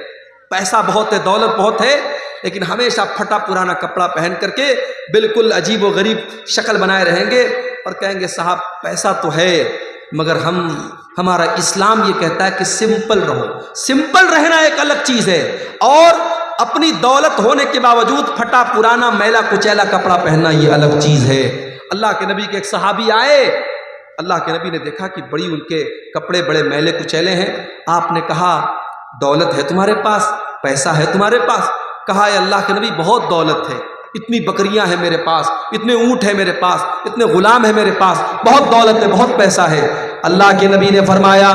پیسہ بہت ہے، دولت بہت ہے، لیکن ہمیشہ پھٹا پرانا کپڑا پہن کر کے بالکل عجیب و غریب شکل بنائے رہیں گے اور کہیں گے صاحب پیسہ تو ہے، مگر ہمارا اسلام یہ کہتا ہے کہ سمپل رہو. سمپل رہنا ایک الگ چیز ہے، اور اپنی دولت ہونے کے باوجود پھٹا پرانا میلا کچیلا کپڑا پہننا یہ الگ چیز ہے. اللہ کے نبی کے ایک صحابی آئے، اللہ کے نبی نے دیکھا کہ بڑی ان کے کپڑے بڑے میلے کچیلے ہیں. آپ نے کہا دولت ہے تمہارے پاس، پیسہ ہے تمہارے پاس؟ کہا اے اللہ کے نبی بہت دولت ہے، اتنی بکریاں ہیں میرے پاس، اتنے اونٹ ہیں میرے پاس، اتنے غلام ہیں میرے پاس، بہت دولت ہے، بہت پیسہ ہے. اللہ کے نبی نے فرمایا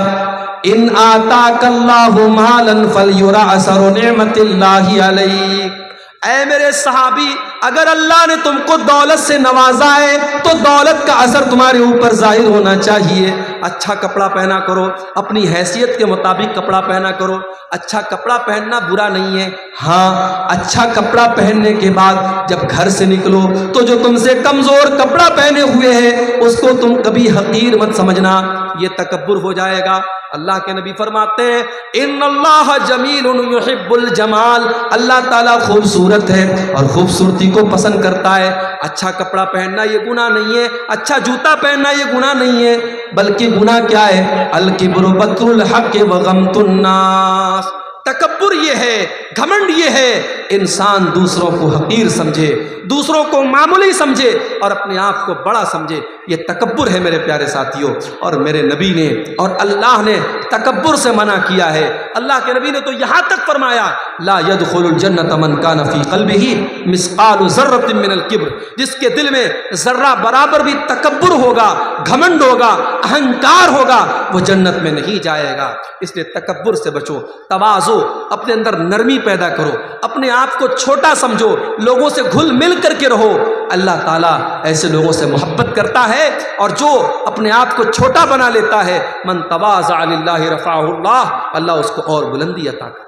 ان آتاک اللہ مالا فلیرا اثر نعمت اللہ علیک. اے میرے صحابی، اگر اللہ نے تم کو دولت سے نوازا ہے تو دولت کا اثر تمہارے اوپر ظاہر ہونا چاہیے. اچھا کپڑا پہنا کرو، اپنی حیثیت کے مطابق کپڑا پہنا کرو. اچھا کپڑا پہننا برا نہیں ہے، ہاں اچھا کپڑا پہننے کے بعد جب گھر سے نکلو تو جو تم سے کمزور کپڑا پہنے ہوئے ہے اس کو تم کبھی حقیر مت سمجھنا، یہ تکبر ہو جائے گا. اللہ کے نبی فرماتے ہیں ان اللہ جمیل یحب الجمال، اللہ تعالیٰ خوبصورت ہے اور خوبصورتی کو پسند کرتا ہے. اچھا کپڑا پہننا یہ گناہ نہیں ہے، اچھا جوتا پہننا یہ گناہ نہیں ہے، بلکہ گناہ کیا ہے؟ الکبر بطر الحق وغمط الناس. تکبر یہ ہے، گھمنڈ یہ ہے، انسان دوسروں کو حقیر سمجھے، دوسروں کو معمولی سمجھے اور اپنے آپ کو بڑا سمجھے. یہ تکبر ہے میرے پیارے ساتھیوں، اور میرے نبی نے اور اللہ نے تکبر سے منع کیا ہے. اللہ کے نبی نے تو یہاں تک فرمایا لا يدخل الجنت من کان فی قلبہ مثقال ذرۃ من الکبر، جس کے دل میں ذرہ برابر بھی تکبر ہوگا، گھمنڈ ہوگا، اہنکار ہوگا، وہ جنت میں نہیں جائے گا. اس لیے تکبر سے بچو، تواضع، اپنے اندر نرمی پیدا کرو, اپنے آپ کو چھوٹا سمجھو, لوگوں سے گھل مل کر کے رہو. اللہ تعالیٰ ایسے لوگوں سے محبت کرتا ہے, اور جو اپنے آپ کو چھوٹا بنا لیتا ہے, من تواضع للہ رفعہ اللہ, اللہ اس کو اور بلندی عطا کرتا ہے.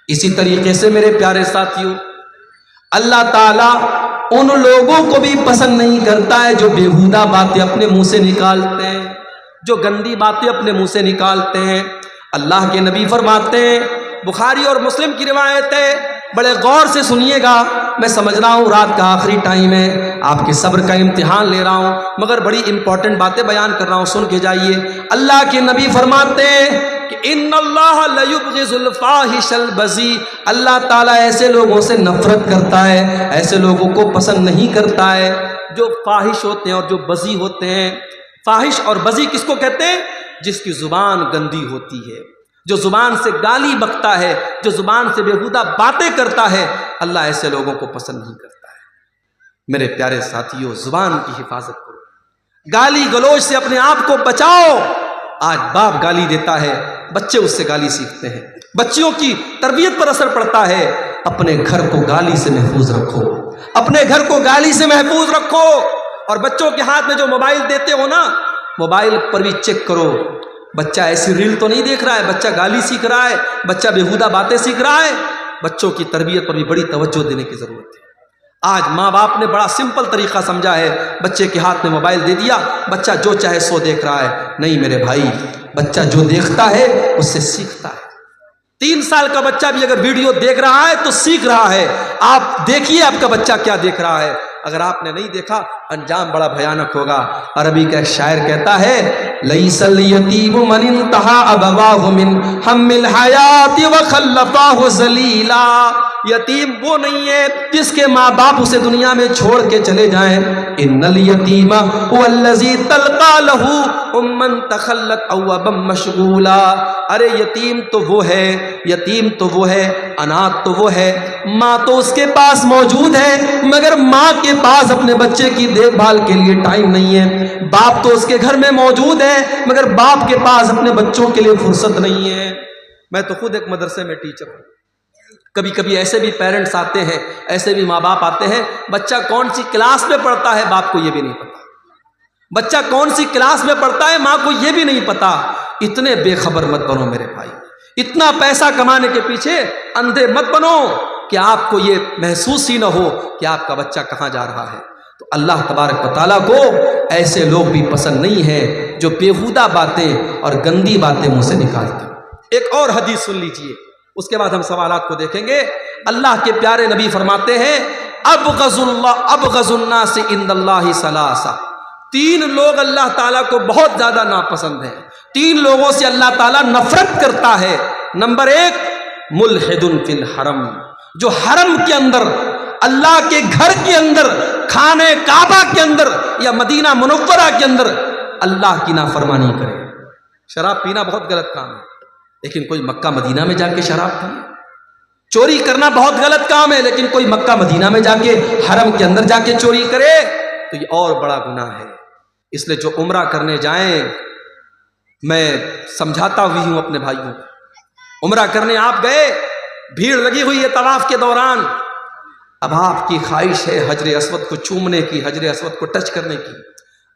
اسی طریقے سے میرے پیارے ساتھیوں, اللہ تعالیٰ ان لوگوں کو بھی پسند نہیں کرتا ہے جو بیہودہ باتیں اپنے منہ سے نکالتے ہیں, جو گندی باتیں اپنے منہ سے نکالتے ہیں. اللہ کے نبی فرماتے ہیں, بخاری اور مسلم کی روایت ہے, بڑے غور سے سنیے گا, میں سمجھ رہا ہوں رات کا آخری ٹائم ہے, آپ کے صبر کا امتحان لے رہا ہوں, مگر بڑی امپورٹنٹ باتیں بیان کر رہا ہوں, سن کے جائیے. اللہ کے نبی فرماتے ہیں کہ ان اللہ لیبغض الفاحش البذی, اللہ تعالیٰ ایسے لوگوں سے نفرت کرتا ہے, ایسے لوگوں کو پسند نہیں کرتا ہے جو فاحش ہوتے ہیں اور جو بذی ہوتے ہیں. فاحش اور بذی کس کو کہتے ہیں؟ جس کی زبان گندی ہوتی ہے, جو زبان سے گالی بکتا ہے, جو زبان سے بیہودہ باتیں کرتا ہے, اللہ ایسے لوگوں کو پسند نہیں کرتا ہے. میرے پیارے ساتھیوں, زبان کی حفاظت کرو, گالی گلوچ سے اپنے آپ کو بچاؤ. آج باپ گالی دیتا ہے, بچے اس سے گالی سیکھتے ہیں, بچیوں کی تربیت پر اثر پڑتا ہے. اپنے گھر کو گالی سے محفوظ رکھو, اپنے گھر کو گالی سے محفوظ رکھو. اور بچوں کے ہاتھ میں جو موبائل دیتے ہو نا, موبائل پر بھی چیک کرو, بچہ ایسی ریل تو نہیں دیکھ رہا ہے, بچہ گالی سیکھ رہا ہے, بچہ بیہودہ باتیں سیکھ رہا ہے. بچوں کی تربیت پر بھی بڑی توجہ دینے کی ضرورت ہے. آج ماں باپ نے بڑا سمپل طریقہ سمجھا ہے, بچے کے ہاتھ میں موبائل دے دیا, بچہ جو چاہے سو دیکھ رہا ہے. نہیں میرے بھائی, بچہ جو دیکھتا ہے اس سے سیکھتا ہے. 3 سال کا بچہ بھی اگر ویڈیو دیکھ رہا ہے تو سیکھ رہا ہے. آپ دیکھیے آپ کا بچہ کیا دیکھ رہا ہے. اگر آپ نے نہیں دیکھا, انجام بڑا بھیانک ہوگا. عربی کا ایک شاعر کہتا ہے, لیس الیتیم من انتہا ابواہ من ہم الحیات وخلفاہ ذلیلا. یتیم وہ نہیں ہے جس کے ماں باپ اسے دنیا میں چھوڑ کے چلے جائیں. ان الیتیم هو الذی تلقى له اما تخلت او ابا مشغولا. ارے یتیم تو وہ ہے, یتیم تو وہ ہے, انات تو وہ ہے, ماں تو اس کے پاس موجود ہے مگر ماں کے پاس اپنے بچے کی دیکھ بھال کے لیے ٹائم نہیں ہے. باپ تو اس کے گھر میں موجود ہے مگر باپ کے پاس اپنے بچوں کے لیے فرصت نہیں ہے. میں تو خود ایک مدرسے میں ٹیچر ہوں. کبھی کبھی ایسے بھی پیرنٹس آتے ہیں, ایسے بھی ماں باپ آتے ہیں, بچہ کون سی کلاس میں پڑھتا ہے باپ کو یہ بھی نہیں پتا, بچہ کون سی کلاس میں پڑھتا ہے ماں کو یہ بھی نہیں پتا. اتنے بے خبر مت بنو میرے بھائی, اتنا پیسہ کمانے کے پیچھے اندھے مت بنو کہ آپ کو یہ محسوس ہی نہ ہو کہ آپ کا بچہ کہاں جا رہا ہے. تو اللہ تبارک و تعالیٰ کو ایسے لوگ بھی پسند نہیں ہیں جو بیہودہ باتیں اور گندی باتیں منہ سے نکالتے ہیں. ایک اور حدیث سن لیجئے, اس کے بعد ہم سوالات کو دیکھیں گے. اللہ کے پیارے نبی فرماتے ہیں, ابغض الناس عند اللہ ثلاثہ. 3 لوگ اللہ تعالیٰ کو بہت زیادہ ناپسند ہیں, 3 لوگوں سے اللہ تعالیٰ نفرت کرتا ہے. نمبر 1, ملحد فی الحرم, جو حرم کے اندر, اللہ کے گھر کے اندر, خانہ کعبہ کے اندر یا مدینہ منورہ کے اندر اللہ کی نافرمانی کرے. شراب پینا بہت غلط کام ہے, لیکن کوئی مکہ مدینہ میں جا کے شراب پیے. چوری کرنا بہت غلط کام ہے, لیکن کوئی مکہ مدینہ میں جا کے حرم کے اندر جا کے چوری کرے تو یہ اور بڑا گناہ ہے. اس لیے جو عمرہ کرنے جائیں, میں سمجھاتا ہوئی ہوں اپنے بھائیوں, عمرہ کرنے آپ گئے, بھیڑ لگی ہوئی ہے طواف کے دوران. اب آپ کی خواہش ہے حجر اسود کو چومنے کی, حجر اسود کو ٹچ کرنے کی,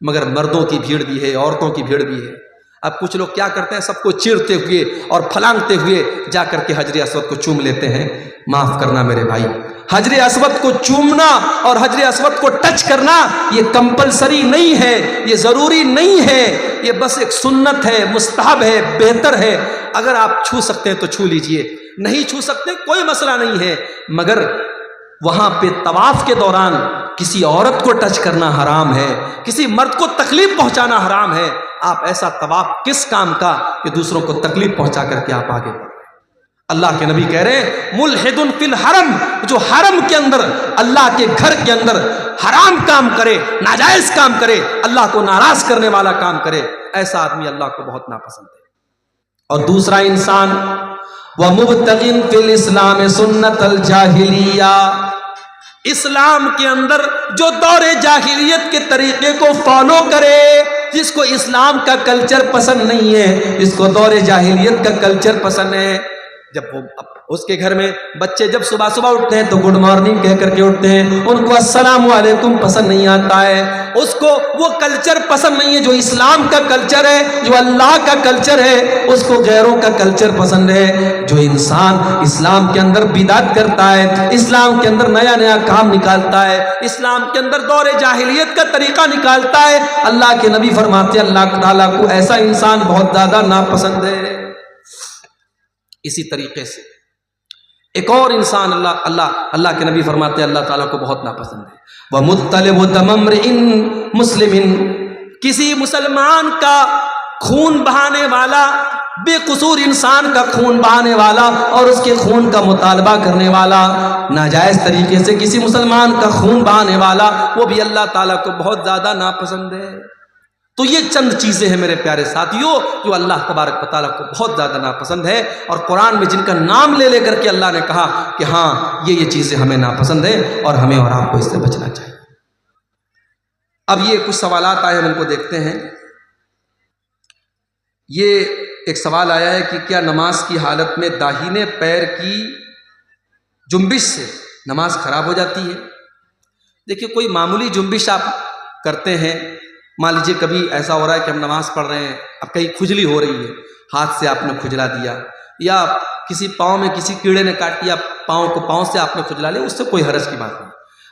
مگر مردوں کی بھیڑ بھی ہے, عورتوں کی بھیڑ بھی ہے. اب کچھ لوگ کیا کرتے ہیں, سب کو چیرتے ہوئے اور پھلانگتے ہوئے جا کر کے حجر اسود کو چوم لیتے ہیں. معاف کرنا میرے بھائی, حجر اسود کو چومنا اور حجر اسود کو ٹچ کرنا یہ کمپلسری نہیں ہے, یہ ضروری نہیں ہے, یہ بس ایک سنت ہے, مستحب ہے, بہتر ہے. اگر آپ چھو سکتے ہیں تو چھو لیجئے, نہیں چھو سکتے کوئی مسئلہ نہیں ہے. مگر وہاں پہ طواف کے دوران کسی عورت کو ٹچ کرنا حرام ہے, کسی مرد کو تکلیف پہنچانا حرام ہے. آپ ایسا طواف کس کام کا کہ دوسروں کو تکلیف پہنچا کر کے آپ آگے بڑھ. اللہ کے نبی کہہ رہے ہیں, ملحد فی الحرم, جو حرم کے اندر, اللہ کے گھر کے اندر حرام کام کرے, ناجائز کام کرے, اللہ کو ناراض کرنے والا کام کرے, ایسا آدمی اللہ کو بہت ناپسند ہے. اور دوسرا انسان, وَمُبْتَغٍ فِي الْإِسْلَامِ سُنَّةَ الْجَاهِلِيَّةِ, اسلام کے اندر جو دور جاہلیت کے طریقے کو فالو کرے, جس کو اسلام کا کلچر پسند نہیں ہے, جس کو دور جاہلیت کا کلچر پسند ہے, جب وہ اس کے گھر میں بچے جب صبح صبح اٹھتے ہیں تو گڈ مارننگ کہہ کر کے اٹھتے ہیں، ان کو السلام علیکم پسند نہیں آتا ہے، اس کو وہ کلچر پسند نہیں ہے جو اسلام کا کلچر ہے، جو اللہ کا کلچر ہے، اس کو غیروں کا کلچر پسند ہے۔ جو انسان اسلام کے اندر بدعت کرتا ہے، اسلام کے اندر نیا نیا کام نکالتا ہے، اسلام کے اندر دور جاہلیت کا طریقہ نکالتا ہے، اللہ کے نبی فرماتے ہیں اللہ تعالیٰ کو ایسا انسان بہت زیادہ ناپسند ہے۔ اسی طریقے سے ایک اور انسان اللہ کے نبی فرماتے ہیں اللہ تعالیٰ کو بہت ناپسند ہے، وَمُطَّلِبُ دَمَ امْرِئٍ مُسْلِمٍ، کسی مسلمان کا خون بہانے والا، بے قصور انسان کا خون بہانے والا اور اس کے خون کا مطالبہ کرنے والا، ناجائز طریقے سے کسی مسلمان کا خون بہانے والا، وہ بھی اللہ تعالیٰ کو بہت زیادہ ناپسند ہے۔ تو یہ چند چیزیں ہیں میرے پیارے ساتھیوں جو اللہ تبارک و تعالیٰ کو بہت زیادہ ناپسند ہے، اور قرآن میں جن کا نام لے لے کر کے اللہ نے کہا کہ ہاں یہ چیزیں ہمیں ناپسند ہیں اور ہمیں اور آپ کو اس سے بچنا چاہیے۔ اب یہ کچھ سوالات آئے ہیں، ہم ان کو دیکھتے ہیں۔ یہ ایک سوال آیا ہے کہ کیا نماز کی حالت میں داہنے پیر کی جنبش سے نماز خراب ہو جاتی ہے؟ دیکھیے کوئی معمولی جنبش آپ کرتے ہیں، مان لیجیے کبھی ایسا ہو رہا ہے کہ ہم نماز پڑھ رہے ہیں، اب کہیں کھجلی ہو رہی ہے، ہاتھ سے آپ نے کھجلا دیا، یا کسی پاؤں میں کسی کیڑے نے کاٹ دیا، پاؤں سے آپ نے کھجلا لیا، اس سے کوئی حرج کی بات نہیں۔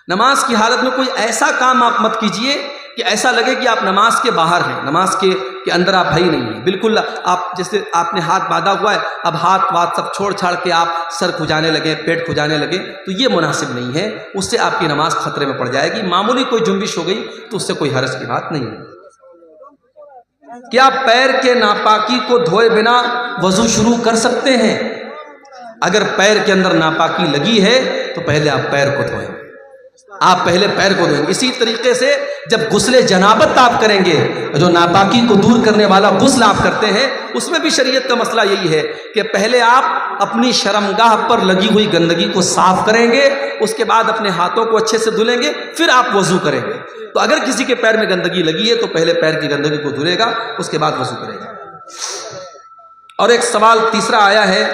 نماز کی حالت میں کوئی ایسا کام آپ مت کیجئے کہ ایسا لگے کہ آپ نماز کے باہر ہیں، نماز کے اندر آپ ہے ہی نہیں ہیں، بالکل آپ جیسے آپ نے ہاتھ باندھا ہوا ہے، اب ہاتھ سب چھوڑ چھاڑ کے آپ سر کھجانے لگے، پیٹ کھجانے لگے، تو یہ مناسب نہیں ہے، اس سے آپ کی نماز خطرے میں پڑ جائے گی۔ معمولی کوئی جنبش ہو گئی تو اس سے کوئی حرج کی بات نہیں ہے۔ کیا پیر کے ناپاکی کو دھوئے بنا وضو شروع کر سکتے ہیں؟ اگر پیر کے اندر ناپاکی لگی ہے تو پہلے آپ پیر کو دھوئیں، آپ پہلے پیر کو دھوئیں۔ اسی طریقے سے جب غسل جنابت آپ کریں گے، جو ناپاکی کو دور کرنے والا غسل آپ کرتے ہیں، اس میں بھی شریعت کا مسئلہ یہی ہے کہ پہلے آپ اپنی شرمگاہ پر لگی ہوئی گندگی کو صاف کریں گے، اس کے بعد اپنے ہاتھوں کو اچھے سے دھلیں گے، پھر آپ وضو کریں گے۔ تو اگر کسی کے پیر میں گندگی لگی ہے تو پہلے پیر کی گندگی کو دھلے گا، اس کے بعد وضو کرے گا۔ اور ایک سوال تیسرا آیا ہے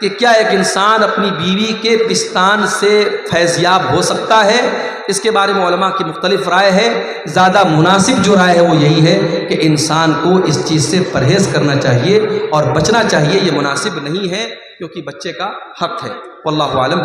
کہ کیا ایک انسان اپنی بیوی کے پستان سے فیضیاب ہو سکتا ہے؟ اس کے بارے میں علماء کی مختلف رائے ہے۔ زیادہ مناسب جو رائے ہے وہ یہی ہے کہ انسان کو اس چیز سے پرہیز کرنا چاہیے اور بچنا چاہیے، یہ مناسب نہیں ہے کیونکہ بچے کا حق ہے۔ واللہ اعلم۔